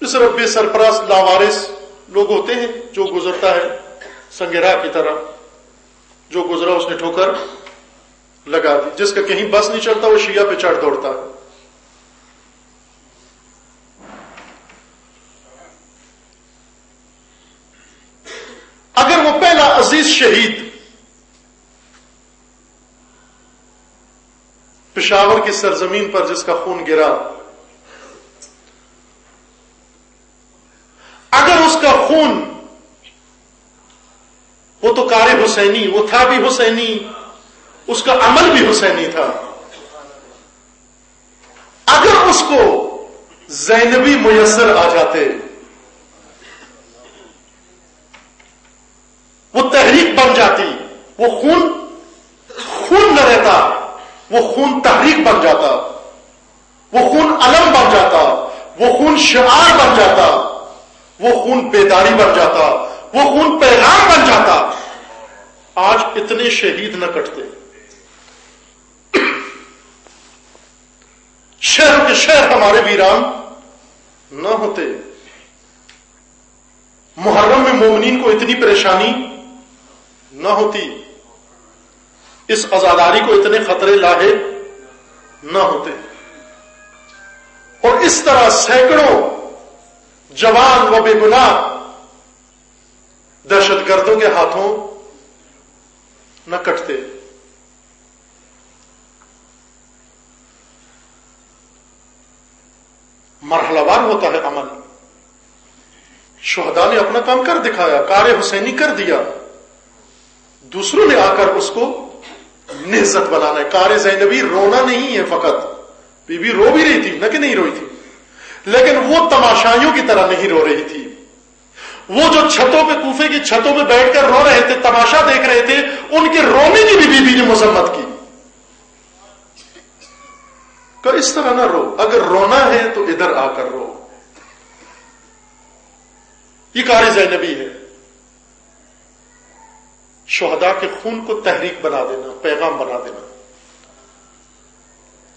اس رب سرپرست لاوارث لوگ ہوتے ہیں، جو گزرتا ہے سنگ راہ کی طرح، جو گزرا اس نے ٹھوکر لگا دی. جس کا کہیں بس نہیں چلتا وہ شیعہ پہ چڑھ دوڑتا ہے. اگر وہ پہلا عزیز شہید پشاور کی سرزمین پر جس کا خون گرا، اگر اس کا خون، وہ تو کار حسینی، وہ تھا بھی حسینی، اس کا عمل بھی حسینی تھا، اگر اس کو زینبی میسر آ جاتے، وہ تحریک بن جاتی، وہ خون نہ رہتا، وہ خون تحریک بن جاتا، وہ خون علم بن جاتا، وہ خون شعار بن جاتا، وہ خون بیداری بن جاتا، وہ خون پیغام بن جاتا. آج اتنے شہید نہ کٹتے، شہر کے شہر ہمارے ویران نہ ہوتے، محرم میں مومنین کو اتنی پریشانی نہ ہوتی، اس عزاداری کو اتنے خطرے لاحق نہ ہوتے، اور اس طرح سینکڑوں جوان و بے گناہ دہشت گردوں کے ہاتھوں نہ کٹتے. مرحلہ وار ہوتا ہے عمل. شہداء نے اپنا کام کر دکھایا، کار حسینی کر دیا، دوسروں نے آ کر اس کو نہضت بنانا ہے. کار زینبی رونا نہیں ہے فقط، بی بی رو بھی رہی تھی، نہ کہ نہیں روئی تھی، لیکن وہ تماشائیوں کی طرح نہیں رو رہی تھی. وہ جو چھتوں پہ، کوفے کی چھتوں پہ بیٹھ کر رو رہے تھے، تماشا دیکھ رہے تھے، ان کے رونے کی بھی بی بی نے مذمت کی کہ اس طرح نہ رو، اگر رونا ہے تو ادھر آ کر رو. یہ کار زینبی ہے، شہداء کے خون کو تحریک بنا دینا، پیغام بنا دینا.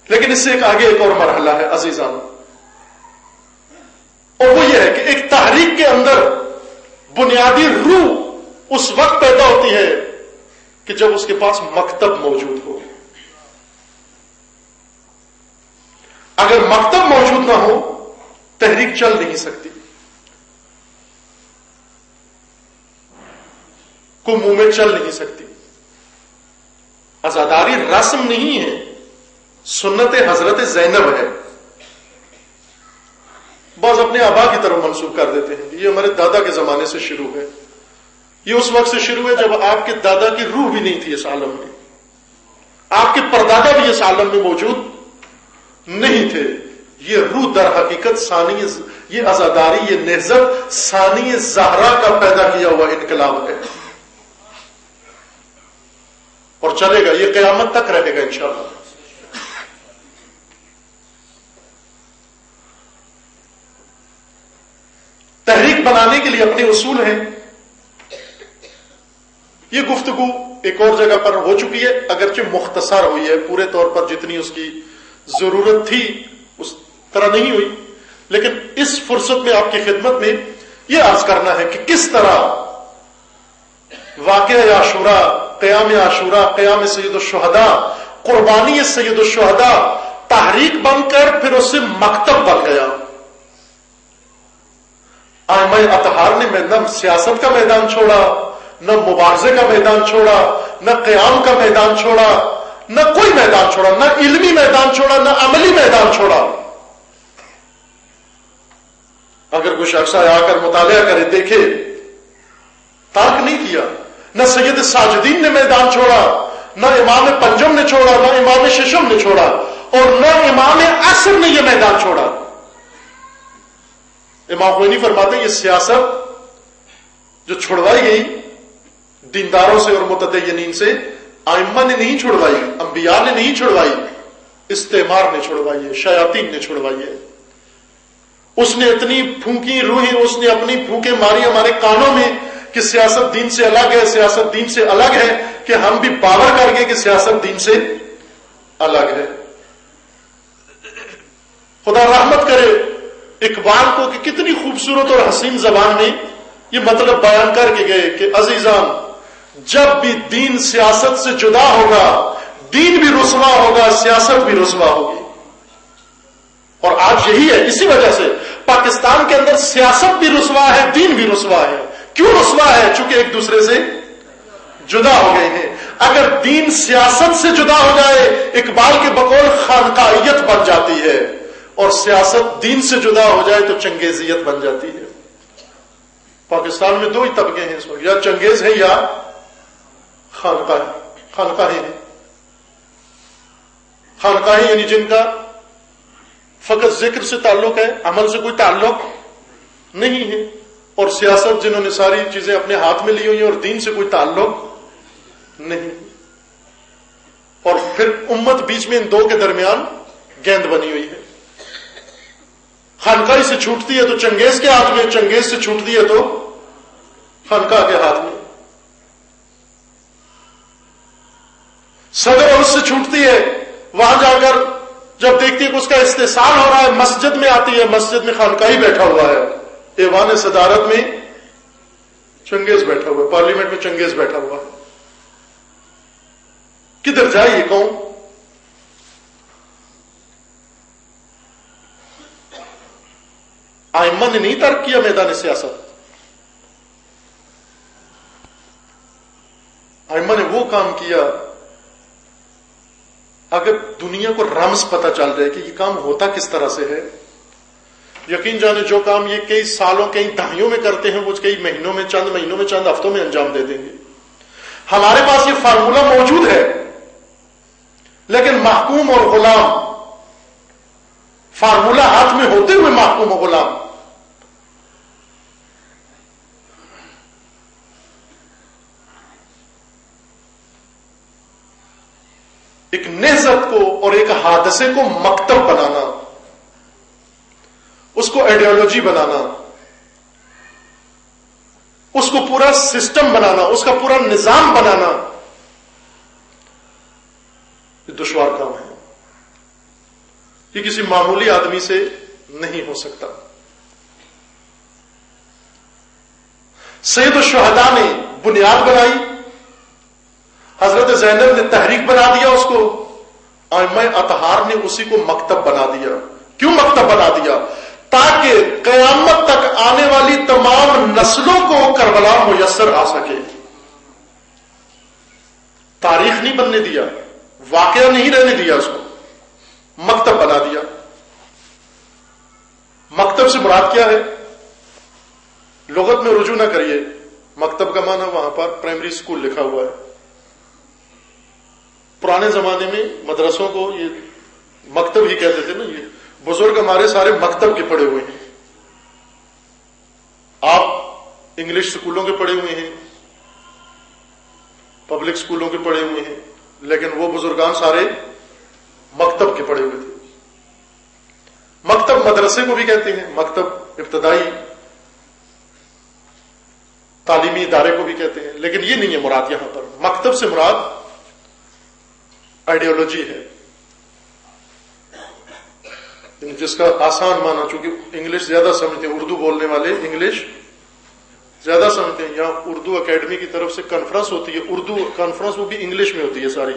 لیکن اس سے ایک اور مرحلہ ہے عزیزان، اور وہ یہ ہے کہ ایک تحریک کے اندر بنیادی روح اس وقت پیدا ہوتی ہے کہ جب اس کے پاس مکتب موجود ہو. اگر مکتب موجود نہ ہو تحریک چل نہیں سکتی. کوئی منہ میں چل نہیں سکتی. عزاداری رسم نہیں ہے، سنت حضرت زینب ہے. بعض اپنے آبا کی طرف منسوب کر دیتے ہیں کہ یہ ہمارے دادا کے زمانے سے شروع ہے. یہ اس وقت سے شروع ہے جب آپ کے دادا کی روح بھی نہیں تھی اس عالم میں، آپ کے پردادا بھی اس عالم میں موجود نہیں تھے. یہ روح در حقیقت ثانی، یہ عزاداری، یہ نہضت ثانی زہرا کا پیدا کیا ہوا انقلاب ہے، اور چلے گا، یہ قیامت تک رہے گا انشاءاللہ. تحریک بنانے کے لیے اپنے اصول ہیں. یہ گفتگو ایک اور جگہ پر ہو چکی ہے، اگرچہ مختصر ہوئی ہے، پورے طور پر جتنی اس کی ضرورت تھی اس طرح نہیں ہوئی، لیکن اس فرصت میں آپ کی خدمت میں یہ عرض کرنا ہے کہ کس طرح واقعہ عاشورہ، قیام عاشورہ، قیام سید الشہداء، قربانی سید الشہداء تحریک بن کر پھر اس سے مکتب بن گیا. ائمہ اطہار نے نہ سیاست کا میدان چھوڑا، نہ مبارزے کا میدان چھوڑا، نہ قیام کا میدان چھوڑا، نہ کوئی میدان چھوڑا، نہ علمی میدان چھوڑا، نہ عملی میدان چھوڑا. اگر کوئی شخص آ کر مطالعہ کرے، دیکھے، ترک نہیں کیا. نہ سید ساجدین نے میدان چھوڑا، نہ امام پنجم نے چھوڑا، نہ امام ششم نے چھوڑا، اور نہ امام عصر نے یہ میدان چھوڑا. امام خمینی فرماتے ہیں یہ سیاست جو چھڑوائی گئی دینداروں سے اور متدینین سے، ائمہ نے نہیں چھڑوائی، انبیاء نے نہیں چھڑوائی، استعمار نے چھڑوائی ہے، شیاطین نے چھڑوائی ہے. اس نے اتنی پھونکی روحیں، اس نے اپنی پھونکیں ماری ہمارے کانوں میں کہ سیاست دین سے الگ ہے، سیاست دین سے الگ ہے، کہ ہم بھی باور کر گئے کہ سیاست دین سے الگ ہے. خدا رحمت کرے اقبال کو کہ کتنی خوبصورت اور حسین زبان میں یہ مطلب بیان کر کے گئے کہ عزیزان، جب بھی دین سیاست سے جدا ہوگا، دین بھی رسوا ہوگا، سیاست بھی رسوا ہوگی. اور آج یہی ہے، اسی وجہ سے پاکستان کے اندر سیاست بھی رسوا ہے، دین بھی رسوا ہے. کیوں رسوا ہے؟ چونکہ ایک دوسرے سے جدا ہو گئے ہیں. اگر دین سیاست سے جدا ہو جائے، اقبال کے بقول خانقاہیت بن جاتی ہے، اور سیاست دین سے جدا ہو جائے تو چنگیزیت بن جاتی ہے. پاکستان میں دو ہی طبقے ہیں اس وقت، یا چنگیز ہے یا خانقاہیں ہیں. خانقاہیں یعنی جن کا فقط ذکر سے تعلق ہے، عمل سے کوئی تعلق نہیں ہے، اور سیاست جنہوں نے ساری چیزیں اپنے ہاتھ میں لی ہوئی ہیں اور دین سے کوئی تعلق نہیں. اور پھر امت بیچ میں ان دو کے درمیان گیند بنی ہوئی ہے. خانقاہی سے چھوٹتی ہے تو چنگیز کے ہاتھ میں، چنگیز سے چھوٹتی ہے تو خانقاہ کے ہاتھ میں. صدر اور اس سے چھوٹتی ہے، وہاں جا کر جب دیکھتی ہے کہ اس کا استحصال ہو رہا ہے، مسجد میں آتی ہے، مسجد میں خانقاہی بیٹھا ہوا ہے، ایوان صدارت میں چنگیز بیٹھا ہوا ہے، پارلیمنٹ میں چنگیز بیٹھا ہوا ہے. کدھر جائے یہ قوم؟ ائمہ نے نہیں ترک کیا میدان سیاست. ائمہ نے وہ کام کیا، اگر دنیا کو رمز پتہ چل جائے کہ یہ کام ہوتا کس طرح سے ہے، یقین جانے جو کام یہ کئی سالوں کئی دہائیوں میں کرتے ہیں وہ کئی مہینوں میں، چند مہینوں میں، چند ہفتوں میں انجام دے دیں گے. ہمارے پاس یہ فارمولہ موجود ہے، لیکن محکوم اور غلام، فارمولہ ہاتھ میں ہوتے ہوئے محکوم و غلام. ایک نہضت کو اور ایک حادثے کو مکتب بنانا، اس کو آئیڈیالوجی بنانا، اس کو پورا سسٹم بنانا، اس کا پورا نظام بنانا، یہ دشوار کام ہے. یہ کسی معمولی آدمی سے نہیں ہو سکتا. سید الشہداء نے بنیاد بنائی، حضرت زینب نے تحریک بنا دیا اس کو، ائمہ اطہار نے اسی کو مکتب بنا دیا. کیوں مکتب بنا دیا؟ تاکہ قیامت تک آنے والی تمام نسلوں کو کربلا میسر آ سکے. تاریخ نہیں بننے دیا، واقعہ نہیں رہنے دیا، اس کو مکتب بنا دیا. مکتب سے مراد کیا ہے؟ لغت میں رجوع نہ کریے، مکتب کا معنی وہاں پر پرائمری اسکول لکھا ہوا ہے. پرانے زمانے میں مدرسوں کو یہ مکتب ہی کہتے تھے نا. یہ بزرگ ہمارے سارے مکتب کے پڑھے ہوئے ہیں. آپ انگلش اسکولوں کے پڑھے ہوئے ہیں، پبلک اسکولوں کے پڑھے ہوئے ہیں، لیکن وہ بزرگان سارے مکتب کے پڑھے ہوئے تھے. مکتب مدرسے کو بھی کہتے ہیں، مکتب ابتدائی تعلیمی ادارے کو بھی کہتے ہیں، لیکن یہ نہیں ہے مراد یہاں پر. مکتب سے مراد آئیڈیالوجی ہے، جس کا آسان معنی، چونکہ انگلش زیادہ سمجھتے ہیں، اردو بولنے والے انگلش زیادہ سمجھتے ہیں. یہاں اردو اکیڈمی کی طرف سے کانفرنس ہوتی ہے، اردو کانفرنس وہ بھی انگلش میں ہوتی ہے ساری،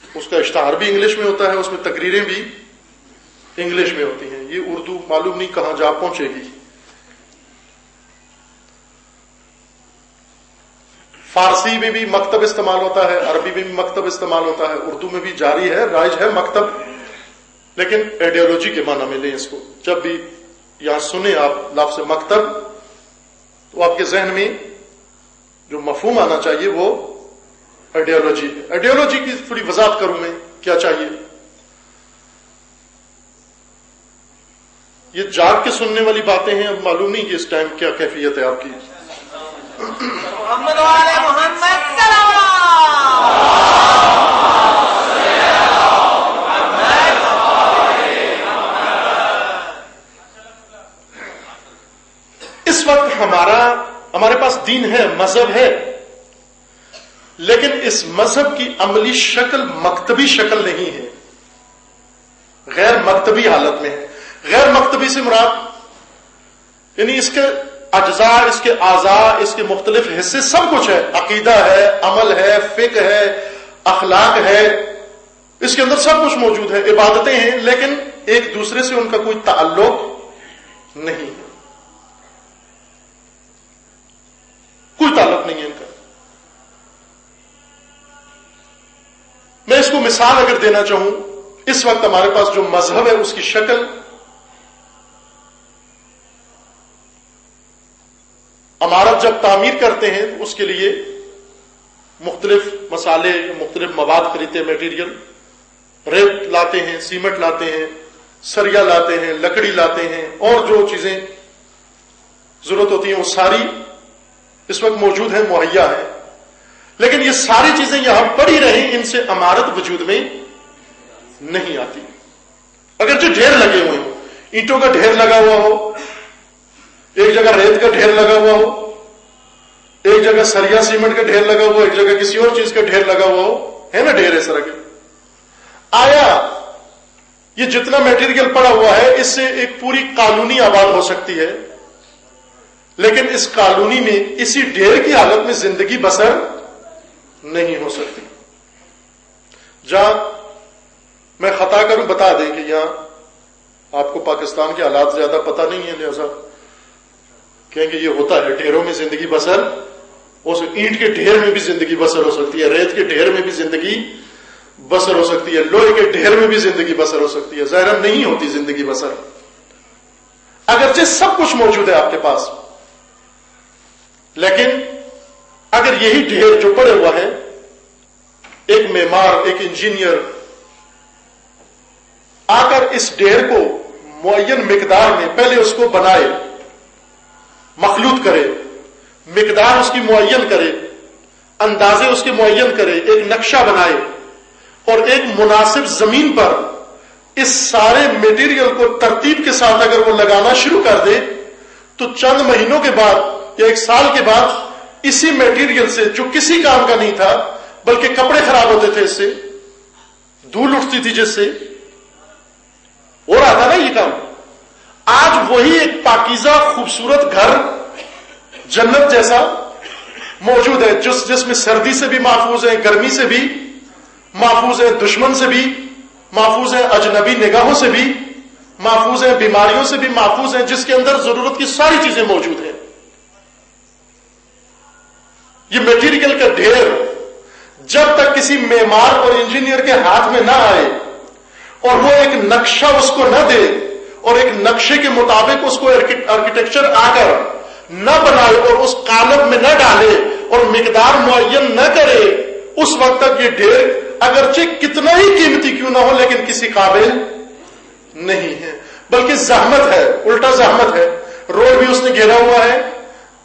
اس کا اشتہار بھی انگلش میں ہوتا ہے، اس میں تقریریں بھی انگلش میں ہوتی ہیں. یہ اردو معلوم نہیں کہاں جا پہنچے گی. فارسی میں بھی مکتب استعمال ہوتا ہے، عربی میں بھی مکتب استعمال ہوتا ہے، اردو میں بھی جاری ہے، رائج ہے مکتب، لیکن آئیڈیالوجی کے معنی میں لیں اس کو. جب بھی یہاں سنیں آپ لفظ مکتب تو آپ کے ذہن میں جو مفہوم آنا چاہیے وہ آئیڈیالوجی ہے. آئیڈیالوجی کی تھوڑی وضاحت کروں میں، کیا چاہیے. یہ جاگ کے سننے والی باتیں ہیں، اب معلوم نہیں کہ اس ٹائم کیا کیفیت ہے آپ کی. محمد والے محمد اس وقت ہمارے پاس دین ہے، مذہب ہے، لیکن اس مذہب کی عملی شکل مکتبی شکل نہیں ہے، غیر مکتبی حالت میں ہے. غیر مکتبی سے مراد یعنی اس کے اجزاء، اس کے اعضاء، اس کے مختلف حصے سب کچھ ہے، عقیدہ ہے، عمل ہے، فقہ ہے، اخلاق ہے، اس کے اندر سب کچھ موجود ہے، عبادتیں ہیں، لیکن ایک دوسرے سے ان کا کوئی تعلق نہیں ہے، کوئی تعلق نہیں ہے ان کا. میں اس کو مثال اگر دینا چاہوں، اس وقت ہمارے پاس جو مذہب ہے اس کی شکل عمارت جب تعمیر کرتے ہیں اس کے لیے مختلف مسالے، مختلف مواد خریدتے ہیں، میٹیریل، ریت لاتے ہیں، سیمنٹ لاتے ہیں، سریا لاتے ہیں، لکڑی لاتے ہیں، اور جو چیزیں ضرورت ہوتی ہیں وہ ساری اس وقت موجود ہیں، مہیا ہے. لیکن یہ ساری چیزیں یہاں پڑی رہیں، ان سے عمارت وجود میں نہیں آتی. اگر جو ڈھیر لگے ہوئے ہوں، اینٹوں کا ڈھیر لگا ہوا ہو، ایک جگہ ریت کا ڈھیر لگا ہوا ہو، ایک جگہ سریا سیمنٹ کا ڈھیر لگا ہوا ہو، ایک جگہ کسی اور چیز کا ڈھیر لگا ہوا ہو، ہے نا ڈھیر اس طرح کے. آیا یہ جتنا میٹیریل پڑا ہوا ہے اس سے ایک پوری کالونی آباد ہو سکتی ہے، لیکن اس کالونی میں اسی ڈھیر کی حالت میں زندگی بسر نہیں ہو سکتی. جہاں میں خطا کروں بتا دیں کہ یہاں آپ کو پاکستان کے حالات زیادہ پتہ نہیں ہے، لہذا کہیں کہ یہ ہوتا ہے، ڈھیروں میں زندگی بسر، اس اینٹ کے ڈھیر میں بھی زندگی بسر ہو سکتی ہے، ریت کے ڈھیر میں بھی زندگی بسر ہو سکتی ہے، لوہے کے ڈھیر میں بھی زندگی بسر ہو سکتی ہے. ظاہر نہیں ہوتی زندگی بسر، اگرچہ سب کچھ موجود ہے آپ کے پاس، لیکن اگر یہی ڈھیر جو پڑے ہوا ہے، ایک معمار، ایک انجینئر آ کر اس ڈھیر کو معین مقدار میں پہلے اس کو بنائے، مخلوط کرے، مقدار اس کی معین کرے، اندازے اس کے معین کرے، ایک نقشہ بنائے، اور ایک مناسب زمین پر اس سارے میٹیریل کو ترتیب کے ساتھ اگر وہ لگانا شروع کر دے تو چند مہینوں کے بعد یا ایک سال کے بعد اسی میٹیریل سے، جو کسی کام کا نہیں تھا بلکہ کپڑے خراب ہوتے تھے، اس سے دھول اٹھتی تھی، جس سے ہو رہا تھا نا یہ کام، آج وہی ایک پاکیزہ خوبصورت گھر جنت جیسا موجود ہے، جس میں سردی سے بھی محفوظ ہے، گرمی سے بھی محفوظ ہے، دشمن سے بھی محفوظ ہے، اجنبی نگاہوں سے بھی محفوظ ہے، بیماریوں سے بھی محفوظ ہے، جس کے اندر ضرورت کی ساری چیزیں موجود ہیں. یہ میٹیریل کا ڈھیر جب تک کسی معمار اور انجینئر کے ہاتھ میں نہ آئے اور وہ ایک نقشہ اس کو نہ دے اور ایک نقشے کے مطابق اس کو آرکیٹیکچر آ کر نہ بنائے اور اس قالب میں نہ ڈالے اور مقدار معین نہ کرے، اس وقت تک یہ ڈھیر اگرچہ کتنا ہی قیمتی کیوں نہ ہو لیکن کسی قابل نہیں ہے، بلکہ زحمت ہے، الٹا زحمت ہے. روڈ بھی اس نے گھیرا ہوا ہے،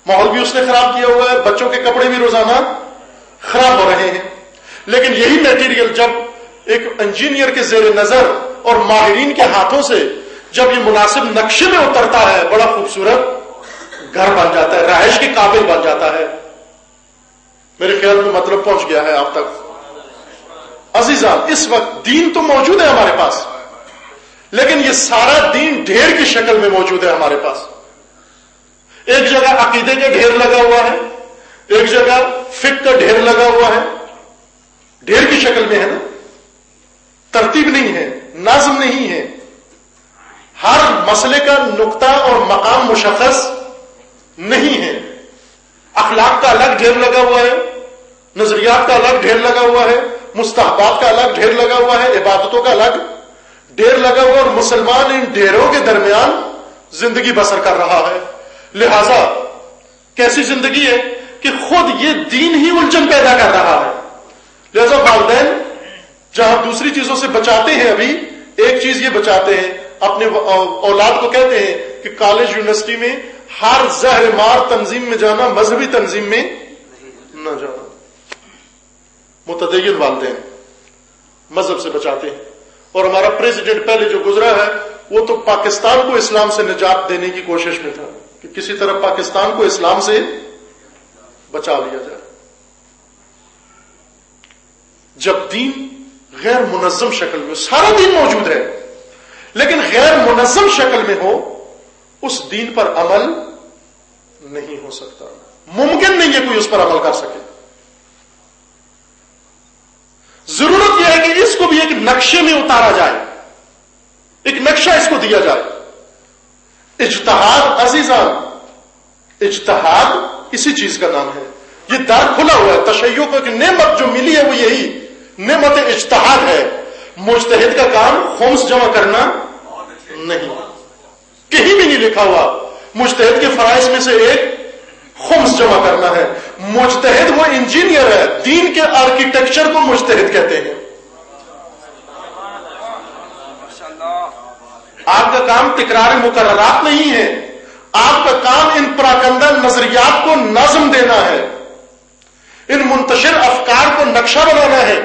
ماحول بھی اس نے خراب کیا ہوا ہے، بچوں کے کپڑے بھی روزانہ خراب ہو رہے ہیں. لیکن یہی میٹیریل جب ایک انجینئر کے زیر نظر اور ماہرین کے ہاتھوں سے جب یہ مناسب نقشے میں اترتا ہے، بڑا خوبصورت گھر بن جاتا ہے، رہائش کے قابل بن جاتا ہے۔ میرے خیال میں مطلب پہنچ گیا ہے آپ تک۔ عزیزان، اس وقت دین تو موجود ہے ہمارے پاس، لیکن یہ سارا دین ڈھیر کی شکل میں موجود ہے ہمارے پاس۔ ایک جگہ عقیدے کا ڈھیر لگا ہوا ہے، ایک جگہ فقہ کا ڈھیر لگا ہوا ہے، ڈھیر کی شکل میں ہے نا، ترتیب نہیں ہے، نظم نہیں ہے، ہر مسئلے کا نقطہ اور مقام مشخص نہیں ہے۔ اخلاق کا الگ ڈھیر لگا ہوا ہے، نظریات کا الگ ڈھیر لگا ہوا ہے، مستحبات کا الگ ڈھیر لگا ہوا ہے، عبادتوں کا الگ ڈھیر لگا ہوا ہے، اور مسلمان ان ڈھیروں کے درمیان زندگی بسر کر رہا ہے۔ لہذا کیسی زندگی ہے کہ خود یہ دین ہی الجھن پیدا کر رہا ہے۔ لہذا والدین جہاں دوسری چیزوں سے بچاتے ہیں، ابھی ایک چیز یہ بچاتے ہیں، اپنے اولاد کو کہتے ہیں کہ کالج یونیورسٹی میں ہر زہر مار تنظیم میں جانا، مذہبی تنظیم میں نہ جانا۔ متدین والدین مذہب سے بچاتے ہیں، اور ہمارا پریزیڈنٹ پہلے جو گزرا ہے وہ تو پاکستان کو اسلام سے نجات دینے کی کوشش میں تھا کہ کسی طرح پاکستان کو اسلام سے بچا لیا جائے۔ جب دین غیر منظم شکل میں، سارا دین موجود ہے لیکن غیر منظم شکل میں ہو، اس دین پر عمل نہیں ہو سکتا، ممکن نہیں ہے کوئی اس پر عمل کر سکے۔ ضرورت یہ ہے کہ اس کو بھی ایک نقشے میں اتارا جائے، ایک نقشہ اس کو دیا جائے۔ اجتہاد عزیزان، اجتہاد اسی چیز کا نام ہے۔ یہ در کھلا ہوا ہے تشیع کو، کہ نعمت جو ملی ہے وہ یہی نعمت اجتہاد ہے۔ مجتہد کا کام خمس جمع کرنا نہیں، کہیں بھی نہیں لکھا ہوا مجتہد کے فرائض میں سے ایک خمس جمع کرنا ہے۔ مجتہد وہ انجینئر ہے، دین کے آرکیٹیکچر کو مجتہد کہتے ہیں۔ آپ کا کام تکرار مقررات نہیں ہے، آپ کا کام ان پراکندہ نظریات کو نظم دینا ہے، ان منتشر افکار کو نقشہ بنانا ہے۔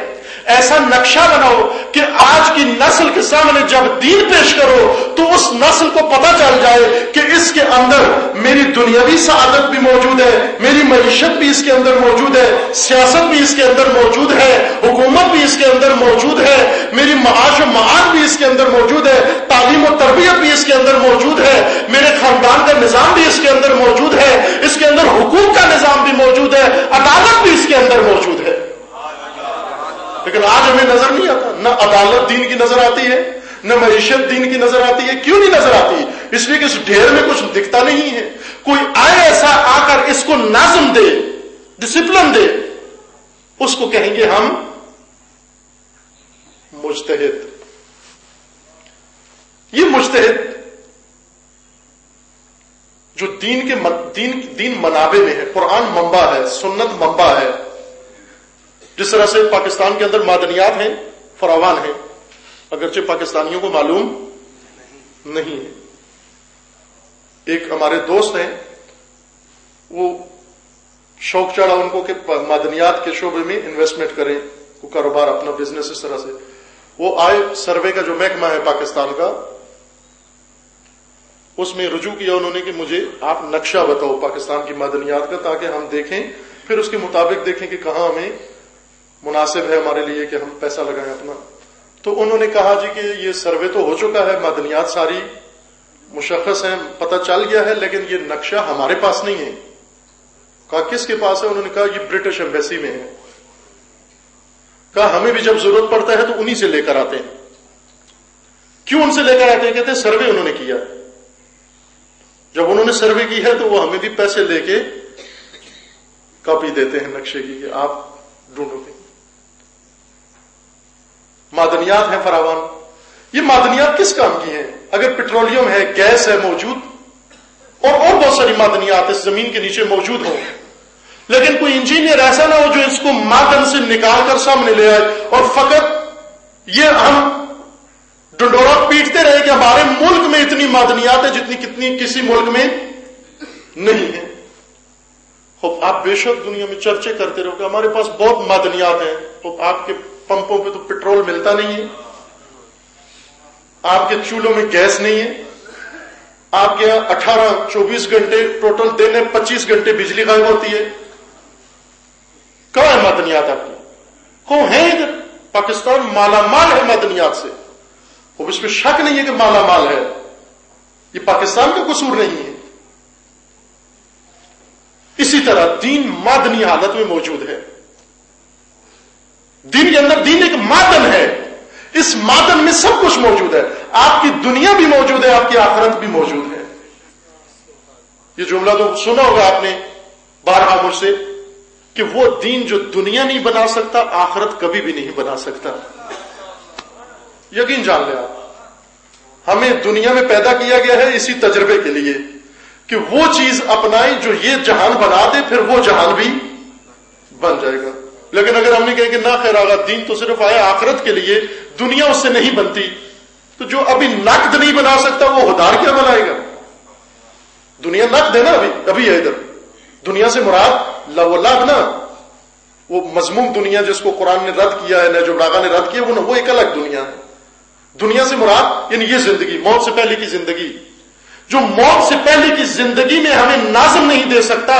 ایسا نقشہ بناؤ کہ آج کی نسل کے سامنے جب دین پیش کرو تو اس نسل کو پتہ چل جائے کہ اس کے اندر میری دنیاوی سعادت بھی موجود ہے، میری معیشت بھی اس کے اندر موجود ہے، سیاست بھی اس کے اندر موجود ہے، حکومت بھی اس کے اندر موجود ہے، میری معاش و معاد بھی اس کے اندر موجود ہے، تعلیم و تربیت بھی اس کے اندر موجود ہے، میرے خاندان کا نظام بھی اس کے اندر موجود ہے، اس کے اندر حقوق کا نظام بھی موجود ہے، عدالت بھی اس کے اندر موجود ہے۔ لیکن آج ہمیں نظر نہیں آتا، نہ عدالت دین کی نظر آتی ہے، نہ معیشت دین کی نظر آتی ہے۔ کیوں نہیں نظر آتی؟ اس لیے کہ اس ڈھیر میں کچھ دکھتا نہیں ہے۔ کوئی آئے ایسا آ کر اس کو نظم دے، ڈسپلن دے، اس کو کہیں گے ہم مجتہد۔ یہ مجتہد جو دین منابع میں ہے، قرآن منبع ہے، سنت منبع ہے۔ جس طرح سے پاکستان کے اندر معدنیات ہیں، فراوان ہیں، اگرچہ پاکستانیوں کو معلوم نہیں ہے۔ ایک ہمارے دوست ہیں، وہ شوق چڑھا ان کو کہ معدنیات کے شعبے میں انویسٹمنٹ کریں، وہ کاروبار اپنا بزنس اس طرح سے۔ وہ آئے، سروے کا جو محکمہ ہے پاکستان کا، اس میں رجوع کیا انہوں نے کہ مجھے آپ نقشہ بتاؤ پاکستان کی معدنیات کا، تاکہ ہم دیکھیں، پھر اس کے مطابق دیکھیں کہ کہاں ہمیں مناسب ہے ہمارے لیے کہ ہم پیسہ لگائیں اپنا۔ تو انہوں نے کہا جی کہ یہ سروے تو ہو چکا ہے، معدنیات ساری مشخص ہیں، پتہ چل گیا ہے، لیکن یہ نقشہ ہمارے پاس نہیں ہے۔ کہا کس کے پاس ہے؟ انہوں نے کہا یہ برٹش ایمبیسی میں ہے۔ کہا ہمیں بھی جب ضرورت پڑتا ہے تو انہی سے لے کر آتے ہیں۔ کیوں ان سے لے کر آتے ہیں؟ کہتے ہیں سروے انہوں نے کیا۔ جب انہوں نے سروے کی ہے تو وہ ہمیں بھی پیسے لے کے کاپی دیتے ہیں نقشے کی کہ آپ ڈھونڈو گے۔ معدنیات ہیں فراوان۔ یہ معدنیات کس کام کی ہیں؟ اگر پیٹرولیم ہے، گیس ہے موجود، اور بہت ساری معدنیات اس زمین کے نیچے موجود ہوں، لیکن کوئی انجینئر ایسا نہ ہو جو اس کو معدن سے نکال کر سامنے لے آئے اور فقط یہ ہم ڈنڈورا پیٹتے رہے کہ ہمارے ملک میں اتنی معدنیات ہیں جتنی کسی ملک میں نہیں ہے۔ خوب آپ بے شک دنیا میں چرچے کرتے رہو کہ ہمارے پاس بہت معدنیات ہیں، خوب آپ کے پمپوں پہ تو پیٹرول ملتا نہیں ہے، آپ کے چولہوں میں گیس نہیں ہے، آپ کے یہاں 18-24 گھنٹے ٹوٹل دن ہے، 25 گھنٹے بجلی غائب ہوتی ہے. کہاں ہے معدنیات آپ کی؟ کون ہے ادھر؟ پاکستان مالا مال ہے معدنیات سے، اب اس میں شک نہیں ہے کہ مالا مال ہے، یہ پاکستان کا قصور نہیں ہے. اسی طرح دین معدنی حالت میں موجود ہے. دین کے اندر دین ایک معدن ہے، اس معدن میں سب کچھ موجود ہے. آپ کی دنیا بھی موجود ہے، آپ کی آخرت بھی موجود ہے. یہ جملہ تو سنا ہوگا آپ نے بارہا مجھ سے کہ وہ دین جو دنیا نہیں بنا سکتا آخرت کبھی بھی نہیں بنا سکتا. یقین جان لیں آپ، ہمیں دنیا میں پیدا کیا گیا ہے اسی تجربے کے لیے کہ وہ چیز اپنائیں جو یہ جہان بنا دے، پھر وہ جہان بھی بن جائے گا. لیکن اگر ہم نے کہیں کہ نہ خیر آگا دین تو صرف آیا آخرت کے لیے، دنیا اس سے نہیں بنتی، تو جو ابھی نقد نہیں بنا سکتا وہ ہدار کیا بنائے گا؟ دنیا نقد ہے نا، ابھی ہے ادھر. دنیا سے مراد لولاد نا، وہ مذموم دنیا جس کو قرآن نے رد کیا ہے، نہج البلاغہ نے رد کیا، وہ ایک الگ دنیا ہے. دنیا سے مراد یعنی یہ زندگی، موت سے پہلے کی زندگی. جو موت سے پہلے کی زندگی میں ہمیں نازم نہیں دے سکتا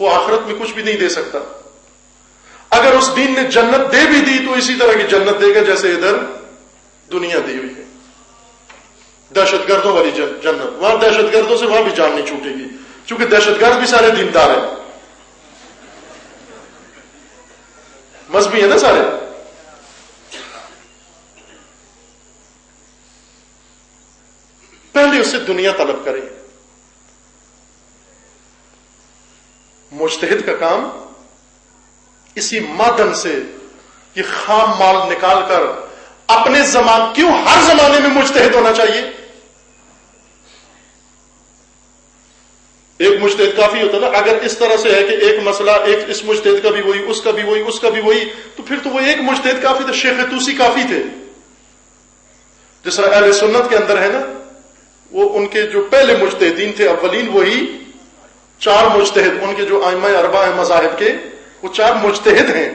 وہ آخرت میں کچھ بھی نہیں دے سکتا. اگر اس دین نے جنت دے بھی دی تو اسی طرح کی جنت دے گا جیسے ادھر دنیا دی ہوئی ہے. دہشت گردوں والی جنت، وہاں دہشت گردوں سے وہاں بھی جان نہیں چھوٹے گی، چونکہ دہشت گرد بھی سارے دیندار ہیں، مذہبی ہے نا سارے. پہلے اس سے دنیا طلب کریں. مجتہد کا کام اسی معدن سے یہ خام مال نکال کر اپنے کیوں ہر زمانے میں مجتہد ہونا چاہیے؟ ایک مجتہد کافی ہوتا نا. اگر اس طرح سے ہے کہ ایک مسئلہ ایک اس مجتہد کا بھی وہی، اس کا بھی وہی، اس کا بھی وہی، تو پھر تو وہ ایک مجتہد کافی تھا. شیخ توسی کافی تھے. جس طرح اہل سنت کے اندر ہے نا، وہ ان کے جو پہلے مجتہدین تھے اولین، وہی 4 مجتہد، ان کے جو ائمہ اربعہ ہیں مذاہب کے، وہ 4 مجتہد ہیں.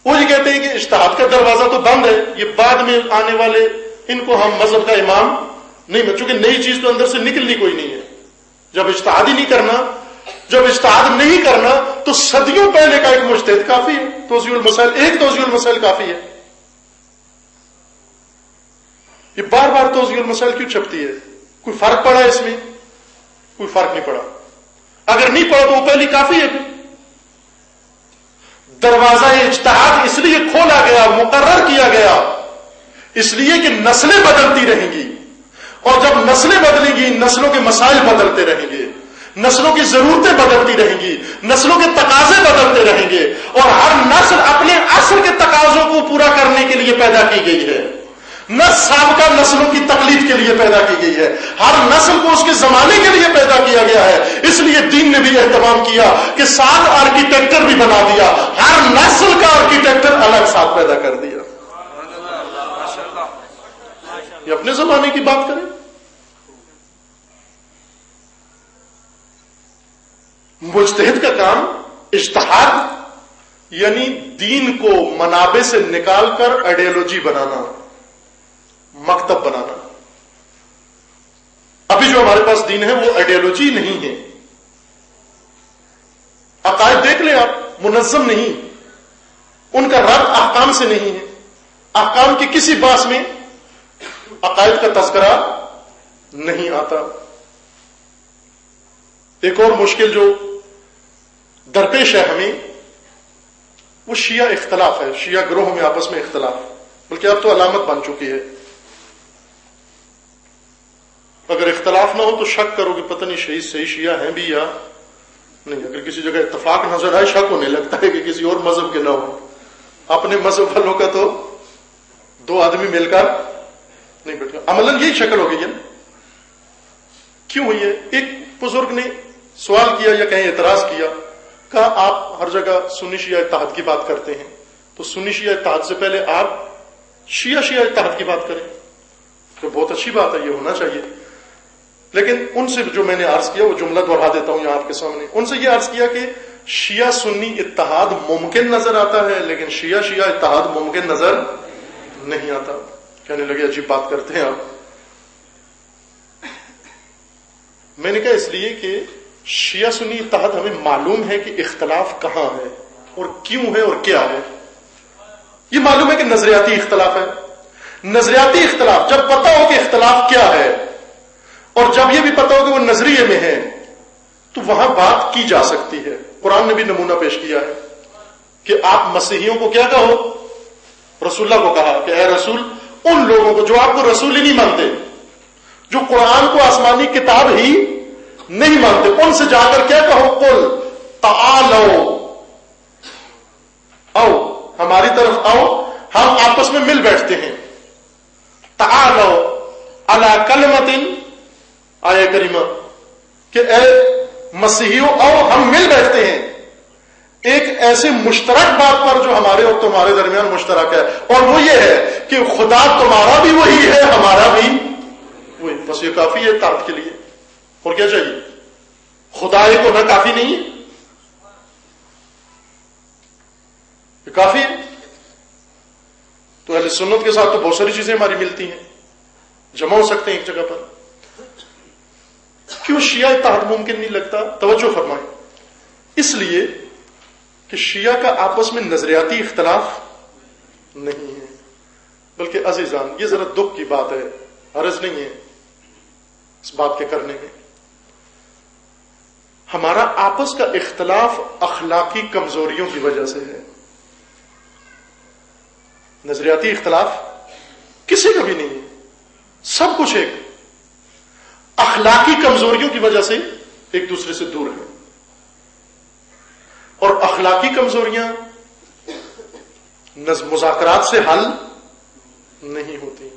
وہ یہ کہتے ہیں کہ اجتہاد کا دروازہ تو بند ہے، یہ بعد میں آنے والے ان کو ہم مذہب کا امام نہیں، چونکہ نئی چیز تو اندر سے نکلنی کوئی نہیں ہے. جب اجتہاد ہی نہیں کرنا، جب اجتہاد نہیں کرنا تو صدیوں پہلے کا ایک مجتہد کافی ہے. توضیح المسائل، ایک توضیح المسائل کافی ہے. یہ بار بار توضیح المسائل کیوں چھپتی ہے؟ کوئی فرق پڑا اس میں؟ کوئی فرق نہیں پڑا. اگر نہیں پڑا تو وہ پہلی کافی ہے. دروازہ اجتہاد اس لیے کھولا گیا، مقرر کیا گیا، اس لیے کہ نسلیں بدلتی رہیں گی، اور جب نسلیں بدلیں گی نسلوں کے مسائل بدلتے رہیں گے، نسلوں کی ضرورتیں بدلتی رہیں گی، نسلوں کے تقاضے بدلتے رہیں گے، اور ہر نسل اپنے عصر کے تقاضوں کو پورا کرنے کے لیے پیدا کی گئی ہے، نہ سابقہ نسلوں کی تقلید کے لیے پیدا کی گئی ہے. ہر نسل کو اس کے زمانے کے لیے پیدا کیا گیا ہے. اس لیے دین نے بھی اہتمام کیا کہ 7 آرکیٹیکچر بھی بنا دیا، ہر نسل کا آرکیٹیکچر الگ ساتھ پیدا کر دیا. یہ اپنے زمانے کی بات کریں. مجتہد کا کام اجتہاد یعنی دین کو منابع سے نکال کر آئیڈیالوجی بنانا، مکتب بنانا. ابھی جو ہمارے پاس دین ہے وہ آئیڈیالوجی نہیں ہے. عقائد دیکھ لیں آپ، منظم نہیں، ان کا ربط احکام سے نہیں ہے. احکام کی کسی باس میں عقائد کا تذکرہ نہیں آتا. ایک اور مشکل جو درپیش ہے ہمیں وہ شیعہ اختلاف ہے. شیعہ گروہ میں آپس میں اختلاف، بلکہ اب تو علامت بن چکی ہے. اگر اختلاف نہ ہو تو شک کرو کہ پتہ نہیں شہید صحیح شیعہ ہیں بھی یا نہیں. اگر کسی جگہ اتفاق نظر آئے شک ہونے لگتا ہے کہ کسی اور مذہب کے نہ ہو. اپنے مذہب والوں کا تو 2 آدمی مل کر نہیں بیٹھا. عملاً یہی شکل ہو گئی ہے. کیوں ہوئی ہے؟ ایک بزرگ نے سوال کیا یا کہیں اعتراض کیا، کہا آپ ہر جگہ سنی شیعہ اتحاد کی بات کرتے ہیں، تو سنی شیعہ اتحاد سے پہلے آپ شیعہ اتحاد کی بات کریں. تو بہت اچھی بات ہے، یہ ہونا چاہیے. لیکن ان سے جو میں نے عرض کیا وہ جملہ دوہرا دیتا ہوں یہاں آپ کے سامنے. ان سے یہ عرض کیا کہ شیعہ سنی اتحاد ممکن نظر آتا ہے لیکن شیعہ اتحاد ممکن نظر نہیں آتا. کہنے لگے عجیب بات کرتے ہیں آپ. میں نے کہا اس لیے کہ شیعہ سنی اتحاد ہمیں معلوم ہے کہ اختلاف کہاں ہے اور کیوں ہے اور کیا ہے. یہ معلوم ہے کہ نظریاتی اختلاف ہے. نظریاتی اختلاف جب پتہ ہو کہ اختلاف کیا ہے اور جب یہ بھی پتہ ہو کہ وہ نظریے میں ہے تو وہاں بات کی جا سکتی ہے. قرآن نے بھی نمونہ پیش کیا ہے کہ آپ مسیحیوں کو کیا کہو؟ رسول اللہ کو کہا کہ اے رسول ان لوگوں کو جو آپ کو رسول ہی نہیں مانتے, جو قرآن کو آسمانی کتاب ہی نہیں مانتے, ان سے جا کر کیا کہو؟ قل تعالو, آؤ ہماری طرف آؤ, ہم آپس میں مل بیٹھتے ہیں. تعالو علی کلمۃ, آیہ کریمہ کہ اے مسیحیوں آؤ ہم مل بیٹھتے ہیں ایک ایسے مشترک بات پر جو ہمارے اور تمہارے درمیان مشترک ہے, اور وہ یہ ہے کہ خدا تمہارا بھی وہی ہے ہمارا بھی وہی. بس یہ کافی ہے اتحاد کے لیے. اور کیا چاہیے؟ خدا ایک ہونا کافی نہیں ہے, یہ کافی ہے. تو اہل سنت کے ساتھ تو بہت ساری چیزیں ہماری ملتی ہیں, جمع ہو سکتے ہیں ایک جگہ پر. کیوں شیعہ اتحاد ممکن نہیں لگتا؟ توجہ فرمائیں. اس لیے کہ شیعہ کا آپس میں نظریاتی اختلاف نہیں ہے, بلکہ عزیزان یہ ذرا دکھ کی بات ہے, حرج نہیں ہے اس بات کے کرنے میں. ہمارا آپس کا اختلاف اخلاقی کمزوریوں کی وجہ سے ہے. نظریاتی اختلاف کسی کا بھی نہیں ہے, سب کچھ ایک. اخلاقی کمزوریوں کی وجہ سے ایک دوسرے سے دور ہے. اور اخلاقی کمزوریاں مذاکرات سے حل نہیں ہوتی.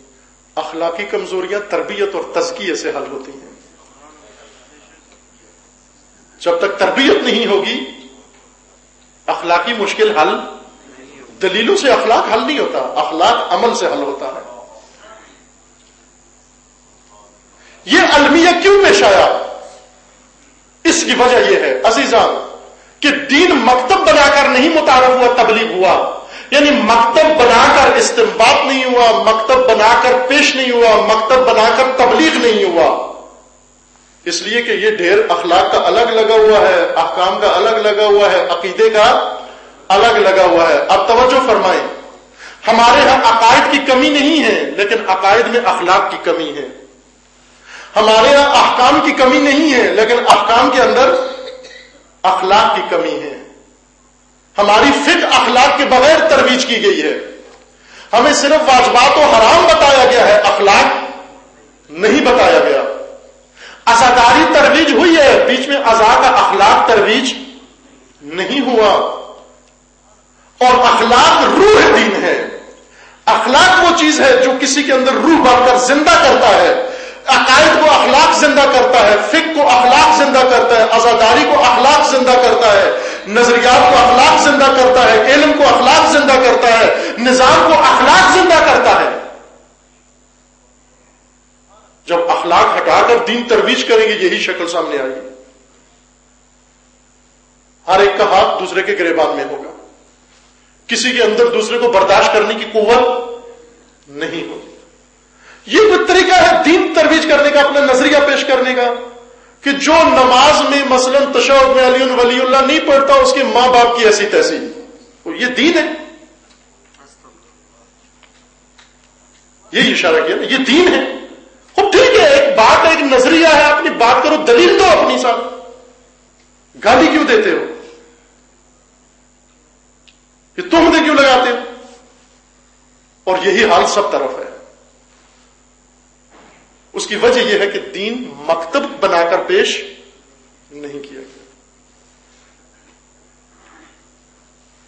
اخلاقی کمزوریاں تربیت اور تزکیے سے حل ہوتی ہیں. جب تک تربیت نہیں ہوگی اخلاقی مشکل حل, دلیلوں سے اخلاق حل نہیں ہوتا, اخلاق عمل سے حل ہوتا ہے. یہ المیہ کیوں پیش آیا؟ اس کی وجہ یہ ہے عزیزان کہ دین مکتب بنا کر نہیں متعارف ہوا, تبلیغ ہوا. یعنی مکتب بنا کر استنباط نہیں ہوا, مکتب بنا کر پیش نہیں ہوا, مکتب بنا کر تبلیغ نہیں ہوا. اس لیے کہ یہ ڈھیر اخلاق کا الگ لگا ہوا ہے, احکام کا الگ لگا ہوا ہے, عقیدے کا الگ لگا ہوا ہے. اب توجہ فرمائیں, ہمارے ہاں عقائد کی کمی نہیں ہے لیکن عقائد میں اخلاق کی کمی ہے. ہمارے ہاں احکام کی کمی نہیں ہے لیکن احکام کے اندر اخلاق کی کمی ہے. ہماری فقہ اخلاق کے بغیر ترویج کی گئی ہے. ہمیں صرف واجبات و حرام بتایا گیا ہے, اخلاق نہیں بتایا گیا. عزاداری ترویج ہوئی ہے, بیچ میں عزا کا اخلاق ترویج نہیں ہوا. اور اخلاق روح دین ہے. اخلاق وہ چیز ہے جو کسی کے اندر روح بھر کر زندہ کرتا ہے. عقائد کو اخلاق زندہ کرتا ہے, فقہ کو اخلاق زندہ کرتا ہے, عزاداری کو اخلاق زندہ کرتا ہے, نظریات کو اخلاق زندہ کرتا ہے, علم کو اخلاق زندہ کرتا ہے, نظام کو اخلاق زندہ کرتا ہے. جب اخلاق ہٹا کر دین ترویج کریں گے یہی شکل سامنے آئے گی. ہر ایک کا ہاتھ دوسرے کے گریبان میں ہوگا, کسی کے اندر دوسرے کو برداشت کرنے کی قوت نہیں ہوگی. یہ کوئی طریقہ ہے دین ترویج کرنے کا, اپنا نظریہ پیش کرنے کا کہ جو نماز میں مثلا تشہد میں علی ولی اللہ نہیں پڑھتا اس کے ماں باپ کی ایسی تیسی, یہ دین ہے. یہی اشارہ کیا نا, یہ دین ہے. خب ٹھیک ہے, ایک بات ہے, ایک نظریہ ہے, اپنی بات کرو, دلیل دو اپنی ساتھ. گالی کیوں دیتے ہو, یہ تہمتیں کیوں لگاتے ہو؟ اور یہی حال سب طرف ہے. اس کی وجہ یہ ہے کہ دین مکتب بنا کر پیش نہیں کیا گیا.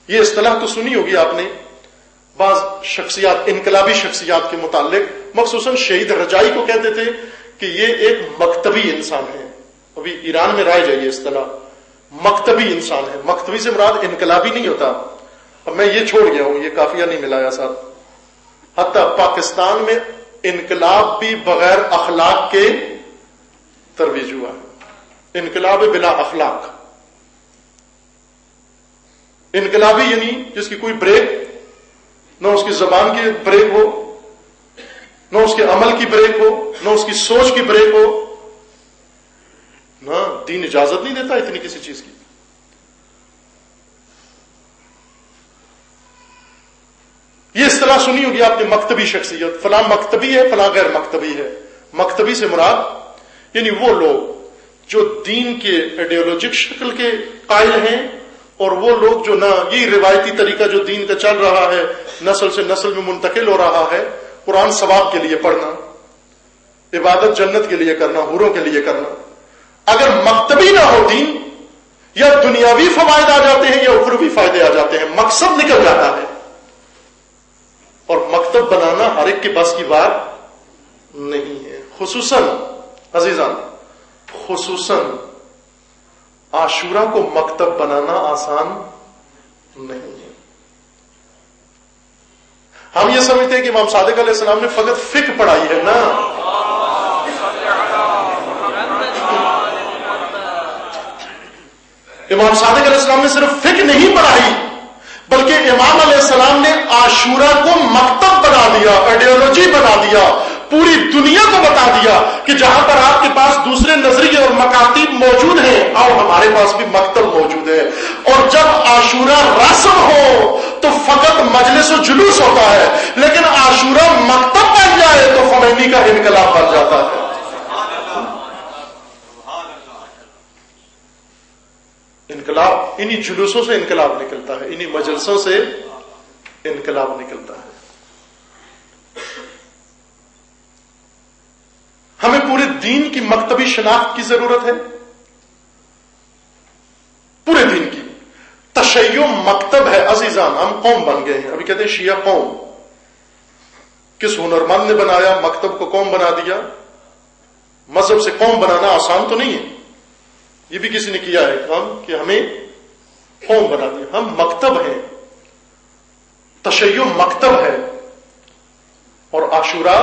یہ اصطلاح تو سنی ہوگی آپ نے بعض شخصیات, انقلابی شخصیات کے متعلق, مخصوصاً شہید رجائی کو کہتے تھے کہ یہ ایک مکتبی انسان ہے. ابھی ایران میں رائج ہے یہ اصطلاح, مکتبی انسان ہے. مکتبی سے مراد انقلابی نہیں ہوتا. اب میں یہ چھوڑ گیا ہوں, یہ کافیہ نہیں ملایا ساتھ. حتیٰ پاکستان میں انقلاب بھی بغیر اخلاق کے ترویج ہوا ہے. انقلاب بلا اخلاق. انقلابی یعنی جس کی کوئی بریک نہ, اس کی زبان کی بریک ہو, نہ اس کے عمل کی بریک ہو, نہ اس کی سوچ کی بریک ہو, نا، دین اجازت نہیں دیتا اتنی کسی چیز کی. یہ اصطلاح سنی ہوگی آپ نے، مکتبی شخصیت، فلاں مکتبی ہے فلاں غیر مکتبی ہے. مکتبی سے مراد یعنی وہ لوگ جو دین کے آئیڈیالوجک شکل کے قائل ہیں، اور وہ لوگ جو نہ یہ روایتی طریقہ جو دین کا چل رہا ہے نسل سے نسل میں منتقل ہو رہا ہے، قرآن ثواب کے لیے پڑھنا، عبادت جنت کے لیے کرنا، حوروں کے لیے کرنا. اگر مکتبی نہ ہو دین، یا دنیاوی فوائد آ جاتے ہیں یا اخروی فائدے آ جاتے ہیں، مقصد نکل جاتا ہے. اور مکتب بنانا ہر ایک کے بس کی بات نہیں ہے. خصوصاً عزیزان، خصوصاً عاشورہ کو مکتب بنانا آسان نہیں ہے. ہم یہ سمجھتے ہیں کہ امام صادق علیہ السلام نے فقط فقہ پڑھائی ہے. نا، امام صادق علیہ السلام نے صرف فقہ نہیں پڑھائی، بلکہ امام علیہ السلام نے عاشورہ کو مکتب بنا دیا، آئیڈیالوجی بنا دیا، پوری دنیا کو بتا دیا کہ جہاں پر آپ کے پاس دوسرے نظریے اور مکاتب موجود ہیں، آؤ ہمارے پاس بھی مکتب موجود ہے. اور جب عاشورہ رسم ہو تو فقط مجلس و جلوس ہوتا ہے، لیکن عاشورہ مکتب بن جائے تو خمینی کا انقلاب بن جاتا ہے. انقلاب انہی جلوسوں سے انقلاب نکلتا ہے، انہی مجلسوں سے انقلاب نکلتا ہے. ہمیں پورے دین کی مکتبی شناخت کی ضرورت ہے، پورے دین کی. تشیع مکتب ہے عزیزان. ہم قوم بن گئے ہیں، ابھی کہتے ہیں شیعہ قوم. کس ہنرمند نے بنایا مکتب کو قوم بنا دیا؟ مذہب سے قوم بنانا آسان تو نہیں ہے، یہ بھی کسی نے کیا ہے کام کہ ہمیں قوم بنا دیا. ہم مکتب ہیں، تشیع مکتب ہے، اور عاشورہ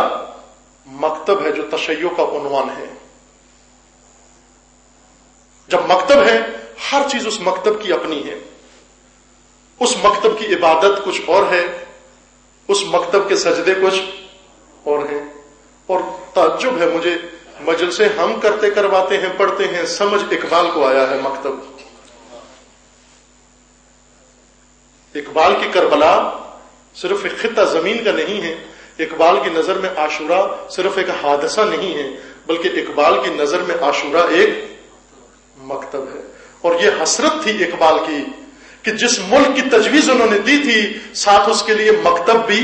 مکتب ہے جو تشیع کا عنوان ہے. جب مکتب ہے، ہر چیز اس مکتب کی اپنی ہے. اس مکتب کی عبادت کچھ اور ہے، اس مکتب کے سجدے کچھ اور ہیں. اور تعجب ہے مجھے، مجلسیں ہم کرتے کرواتے ہیں، پڑھتے ہیں، سمجھ اقبال کو آیا ہے مکتب. اقبال کی کربلا صرف ایک خطہ زمین کا نہیں ہے. اقبال کی نظر میں عاشورہ صرف ایک حادثہ نہیں ہے، بلکہ اقبال کی نظر میں عاشورہ ایک مکتب ہے. اور یہ حسرت تھی اقبال کی کہ جس ملک کی تجویز انہوں نے دی تھی، ساتھ اس کے لیے مکتب بھی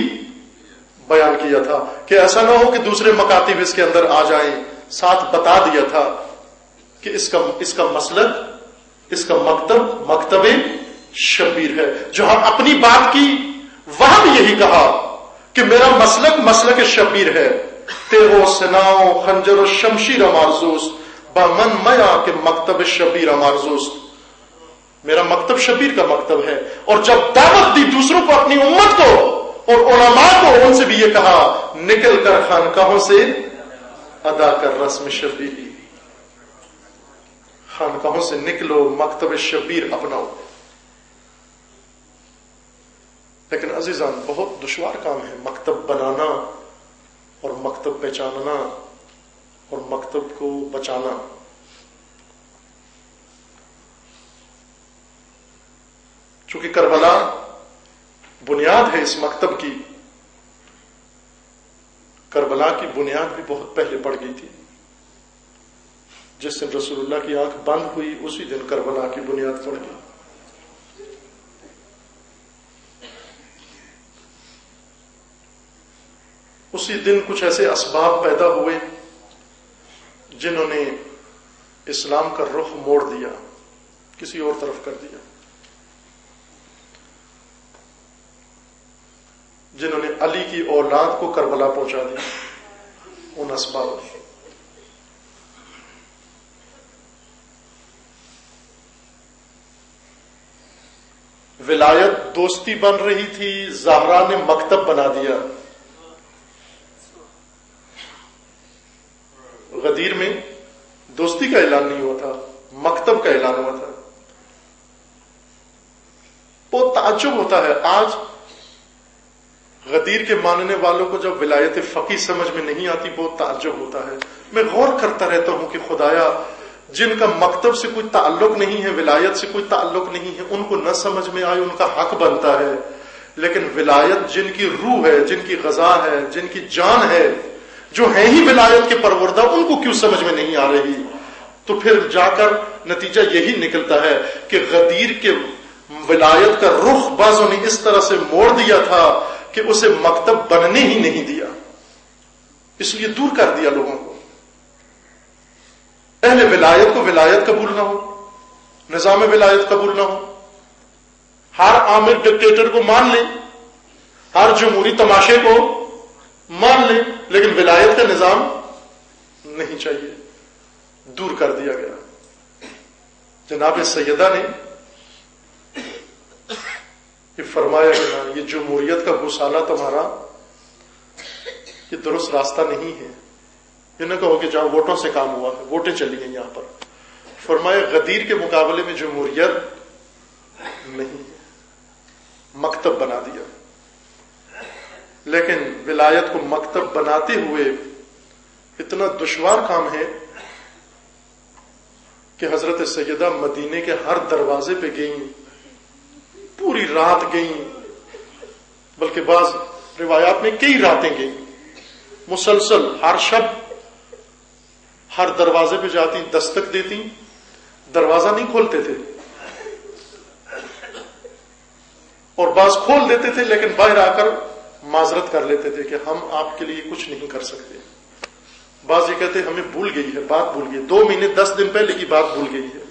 بیان کیا تھا کہ ایسا نہ ہو کہ دوسرے مکاتب اس کے اندر آ جائیں. ساتھ بتا دیا تھا کہ اس کا مسلک، اس کا مکتب مکتب شبیر ہے. جہاں اپنی بات کی وہاں بھی یہی کہا کہ میرا مسلک مسلک شبیر ہے. تیغو سناؤ خنجر و شمشیر مارزوست، بامن میا کہ مکتب شبیر مارزوست. میرا مکتب شبیر کا مکتب ہے. اور جب دعوت دی دوسروں کو، اپنی امت کو اور علماء کو، ان سے بھی یہ کہا نکل کر خانقاہوں سے ادا کر رسم شبیری. خانقاہوں سے نکلو، مکتب شبیر اپناؤ. لیکن عزیزان بہت دشوار کام ہے مکتب بنانا اور مکتب پہچاننا اور مکتب کو بچانا. چونکہ کربلا بنیاد ہے اس مکتب کی. کربلا کی بنیاد بھی بہت پہلے پڑ گئی تھی. جس دن رسول اللہ کی آنکھ بند ہوئی اسی دن کربلا کی بنیاد پڑ گئی. اسی دن کچھ ایسے اسباب پیدا ہوئے جنہوں نے اسلام کا رخ موڑ دیا، کسی اور طرف کر دیا. جنہوں نے علی کی اولاد کو کربلا پہنچا دیا. ان اسباب ولایت دوستی بن رہی تھی، زہرا نے مکتب بنا دیا. غدیر میں دوستی کا اعلان نہیں ہوا تھا، مکتب کا اعلان ہوا تھا. بہت تعجب ہوتا ہے آج غدیر کے ماننے والوں کو جب ولایت فقیہ سمجھ میں نہیں آتی، بہت تعجب ہوتا ہے. میں غور کرتا رہتا ہوں کہ خدایا جن کا مکتب سے کوئی تعلق نہیں ہے، ولایت سے کوئی تعلق نہیں ہے، ان کو نہ سمجھ میں آئے، ان کا حق بنتا ہے. لیکن ولایت جن کی روح ہے، جن کی غذا ہے، جن کی جان ہے، جو ہیں ہی ولایت کے پروردہ، ان کو کیوں سمجھ میں نہیں آ رہی؟ تو پھر جا کر نتیجہ یہی نکلتا ہے کہ غدیر کے ولایت کا رخ بعضوں نے اس طرح سے موڑ دیا تھا کہ اسے مکتب بننے ہی نہیں دیا، اس لیے دور کر دیا لوگوں کو. اہل ولایت کو ولایت قبول نہ ہو، نظام ولایت قبول نہ ہو، ہر عامر ڈکٹیٹر کو مان لیں، ہر جمہوری تماشے کو مان لیں، لیکن ولایت کا نظام نہیں چاہیے، دور کر دیا گیا. جناب سیدہ نے یہ فرمایا کہ یہ جمہوریت کا گسالہ تمہارا یہ درست راستہ نہیں ہے. یہ نہ کہو کہ جہاں ووٹوں سے کام ہوا ہے، ووٹیں چلی گئی یہاں پر. فرمایا غدیر کے مقابلے میں جمہوریت نہیں ہے، مکتب بنا دیا. لیکن ولایت کو مکتب بناتے ہوئے اتنا دشوار کام ہے کہ حضرت سیدہ مدینے کے ہر دروازے پہ گئیں، پوری رات گئیں، بلکہ بعض روایات میں کئی راتیں گئیں، مسلسل ہر شب ہر دروازے پہ جاتی، دستک دیتی، دروازہ نہیں کھولتے تھے، اور بعض کھول دیتے تھے لیکن باہر آ کر معذرت کر لیتے تھے کہ ہم آپ کے لیے کچھ نہیں کر سکتے. بعض یہ کہتے ہمیں بھول گئی ہے، بات بھول گئی، 2 مہینے 10 دن پہلے کی بات بھول گئی ہے.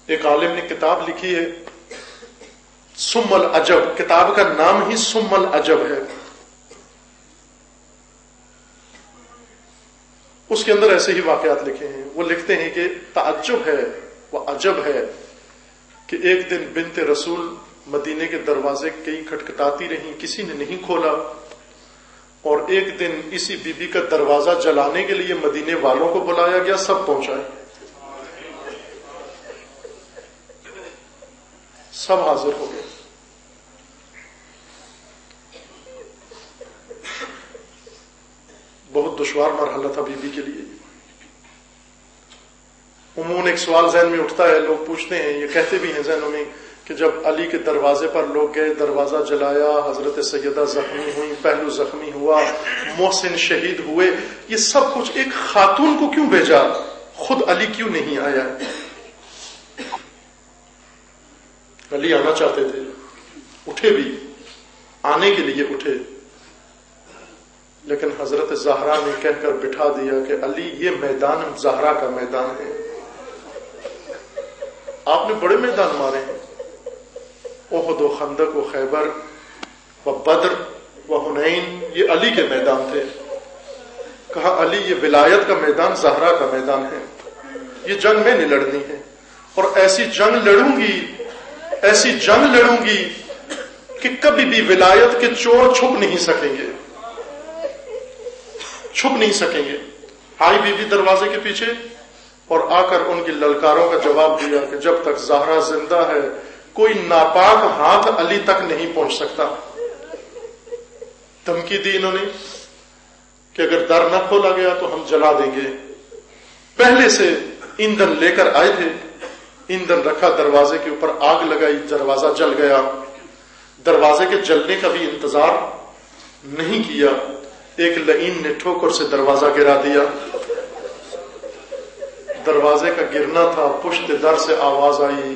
ایک عالم نے کتاب لکھی ہے سم العجب، کتاب کا نام ہی سم العجب ہے. اس کے اندر ایسے ہی واقعات لکھے ہیں. وہ لکھتے ہیں کہ تعجب ہے، وہ عجب ہے کہ ایک دن بنت رسول مدینے کے دروازے کئی کھٹکھٹاتی رہیں، کسی نے نہیں کھولا، اور ایک دن اسی بی بی کا دروازہ جلانے کے لیے مدینے والوں کو بلایا گیا، سب پہنچائے، سب حاضر ہو گئے. بہت دشوار مرحلہ تھا بی بی کے لیے. عموماً ایک سوال ذہن میں اٹھتا ہے، لوگ پوچھتے ہیں، یہ کہتے بھی ہیں ذہنوں میں کہ جب علی کے دروازے پر لوگ گئے، دروازہ جلایا، حضرت سیدہ زخمی ہوئی، پہلو زخمی ہوا، محسن شہید ہوئے، یہ سب کچھ ایک خاتون کو کیوں بھیجا، خود علی کیوں نہیں آیا؟ علی آنا چاہتے تھے، اٹھے بھی، آنے کے لیے اٹھے، لیکن حضرت زہرا نے کہہ کر بٹھا دیا کہ علی یہ میدان زہرا کا میدان ہے، آپ نے بڑے میدان مارے ہیں، احد و خندق و خیبر و بدر و حنین، یہ علی کے میدان تھے. کہا علی یہ ولایت کا میدان زہرا کا میدان ہے، یہ جنگ میں نے لڑنی ہے، اور ایسی جنگ لڑوں گی، ایسی جنگ لڑوں گی کہ کبھی بھی ولایت کے چور چھپ نہیں سکیں گے، چھپ نہیں سکیں گے. آئی بی بی دروازے کے پیچھے اور آ کر ان کی للکاروں کا جواب دیا کہ جب تک زہرا زندہ ہے کوئی ناپاک ہاتھ علی تک نہیں پہنچ سکتا. دھمکی دی انہوں نے کہ اگر در نہ کھولا گیا تو ہم جلا دیں گے. پہلے سے ایندھن لے کر آئے تھے، ایندھن رکھا، دروازے کے اوپر آگ لگائی، دروازہ جل گیا. دروازے کے جلنے کا بھی انتظار نہیں کیا، ایک لعین نے ٹھوکر سے دروازہ گرا دیا. دروازے کا گرنا تھا، پشت در سے آواز آئی،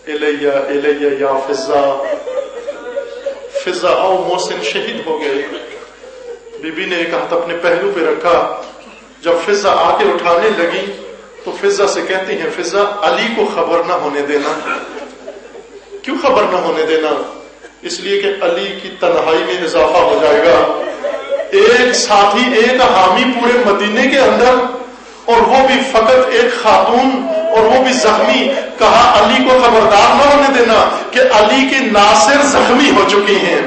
الیہ الیہ یا فضا، فضا آؤ، محسن شہید ہو گئے. بی بی نے ایک ہاتھ اپنے پہلو پہ رکھا. جب فضا آ کے اٹھانے لگی تو فضا سے کہتی ہیں، فضا علی کو خبر نہ ہونے دینا. کیوں خبر نہ ہونے دینا؟ اس لیے کہ علی کی تنہائی میں اضافہ ہو جائے گا. ایک ساتھی، ایک حامی پورے مدینے کے اندر، اور وہ بھی فقط ایک خاتون، اور وہ بھی زخمی. کہا علی کو خبردار نہ ہونے دینا کہ علی کے ناصر زخمی ہو چکی ہیں.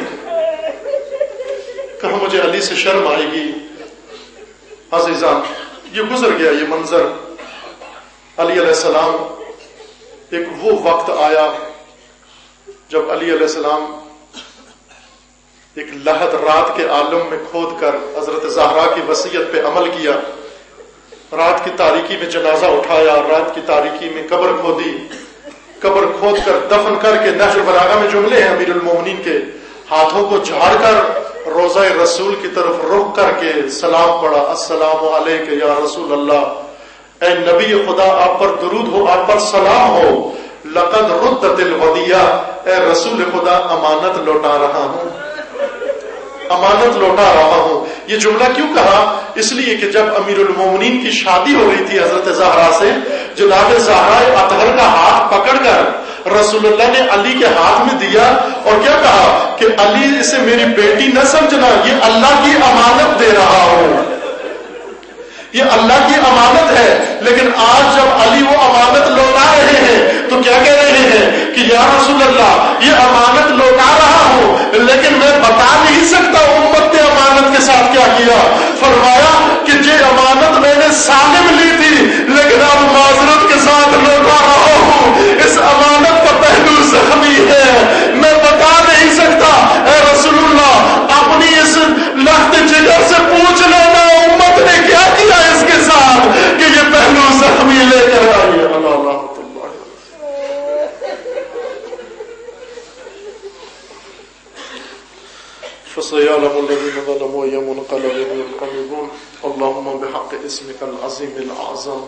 کہا مجھے علی سے شرم آئے گی. عزیزان، یہ گزر گیا یہ منظر. علی علیہ السلام، ایک وہ وقت آیا جب علی علیہ السلام ایک لحد رات کے عالم میں کھود کر حضرت زہرا کی وصیت پہ عمل کیا، رات کی تاریکی میں جنازہ اٹھایا، رات کی تاریکی میں قبر کھودی، قبر کھود کر دفن کر کے نہج البلاغہ میں جملے ہیں امیر المومنین کے، ہاتھوں کو جھاڑ کر روضہ رسول کی طرف رخ کر کے سلام پڑھا، السلام علیک یا رسول اللہ، اے نبی خدا آپ پر درود ہو، آپ پر سلام ہو، لقد ردت الودیعہ، اے رسول خدا امانت لوٹا رہا ہوں، امانت لوٹا رہا ہوں۔ یہ جملہ کیوں کہا؟ اس لیے کہ جب امیر المومنین کی شادی ہو رہی تھی حضرت زہرا سے، جناب زہرا اطہر کا ہاتھ پکڑ کر رسول اللہ نے علی کے ہاتھ میں دیا اور کیا کہا کہ علی اسے میری بیٹی نہ سمجھنا، یہ اللہ کی امانت دے رہا ہوں، یہ اللہ کی امانت ہے۔ لیکن آج جب علی وہ امانت لوٹا رہے ہیں تو کیا کہہ رہے ہیں کہ یا رسول اللہ یہ امانت لوٹا رہا ہوں، لیکن میں بتا نہیں سکتا امت نے امانت کے ساتھ کیا کیا۔ فرمایا کہ یہ امانت میں نے سالم لی تھی لیکن اب معذرت کے ساتھ لوٹا رہا ہوں، اس امانت کا پہلو زخمی ہے، میں بتا نہیں سکتا۔ اے رسول اللہ اپنی اس لخت جگر سے پوچھ لینا امت نے کیا کیا اس کے ساتھ کہ یہ پہلو زخمی لے کر آئی۔ اللہ فسيعلم الذين ظلموا أي منقلب ينقلبون اللهم بحق اسمك العظيم الأعظم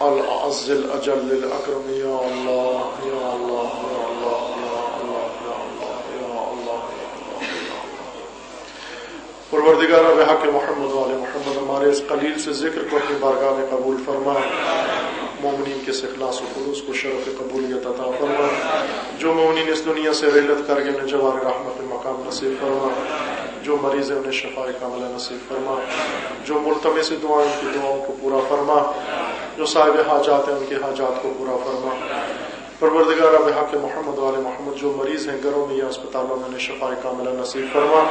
الأعز الأجل الأكرم يا الله يا الله يا الله يا الله يا الله يا الله پروردگار بحق محمد و آل محمد ہمارے اس قلیل سے ذکر کو اپنی بارگاہ میں قبول فرما، مومنین کے اخلاص و خلوص کو شرف قبولیت عطا فرما، جو مومنین اس دنیا سے رحلت کر گئے انہیں جوار رحمت مقام نصیب فرما، جو مریض ہیں انہیں شفاء کاملہ نصیب فرما، جو ملتمس دعائیں ان کی دعاؤں کو پورا فرما، جو صاحب حاجات ہیں ان کی حاجات کو پورا فرما۔ پروردگار بحق محمد و آل محمد جو مریض ہیں گھروں میں یا اسپتالوں میں انہیں شفاء کاملہ نصیب فرما۔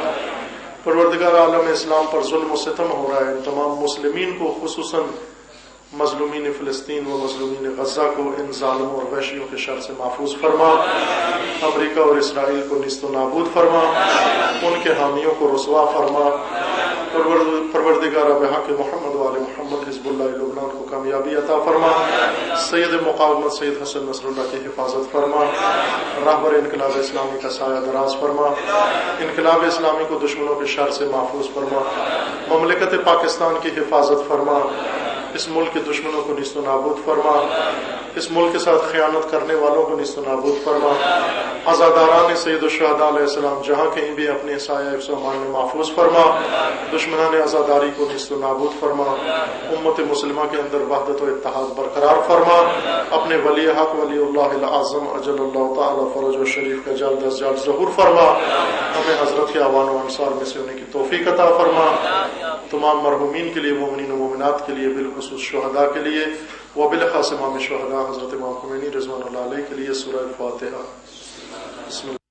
پروردگار عالم اسلام پر ظلم و ستم ہو رہا ہے، ان تمام مسلمین کو خصوصاً مظلومین فلسطین و مظلومین غزہ کو ان ظالموں اور وحشیوں کے شر سے محفوظ فرما، امریکہ اور اسرائیل کو نیست و نابود فرما، ان کے حامیوں کو رسوا فرما۔ پروردگار بحق محمد و آل محمد حزب اللہ لبنان کو کامیابی عطا فرما، سید مقاومت سید حسن نصر اللہ کی حفاظت فرما، راہبر انقلاب اسلامی کا سایہ دراز فرما، انقلاب اسلامی کو دشمنوں کے شر سے محفوظ فرما، مملکت پاکستان کی حفاظت فرما، اس ملک کے دشمنوں کو نیست و نابود فرما، اس ملک کے ساتھ خیانت کرنے والوں کو نیست و نابود فرما، عزاداران سید الشہداء علیہ السلام جہاں کہیں بھی اپنے سایہ حفظ و امان میں محفوظ فرما، دشمنان عزاداری کو نیست و نابود فرما، امت مسلمہ کے اندر وحدت و اتحاد برقرار فرما، اپنے ولی حق ولی اللہ العظم اجل اللہ تعالی فرج و شریف کا جلد از جلد ظہور فرما، ہمیں حضرت کے اعوان و انصار میں سے ہونے کی توفیق عطا فرما، تمام مرحومین کے لیے، مومنین و مومنات کے لیے، بالخصوص شہداء کے لیے و بالخاص امام شہداء حضرت امام خمینی رضوان اللہ علیہ کے لیے سورہ الفاتحہ۔ بسم اللہ۔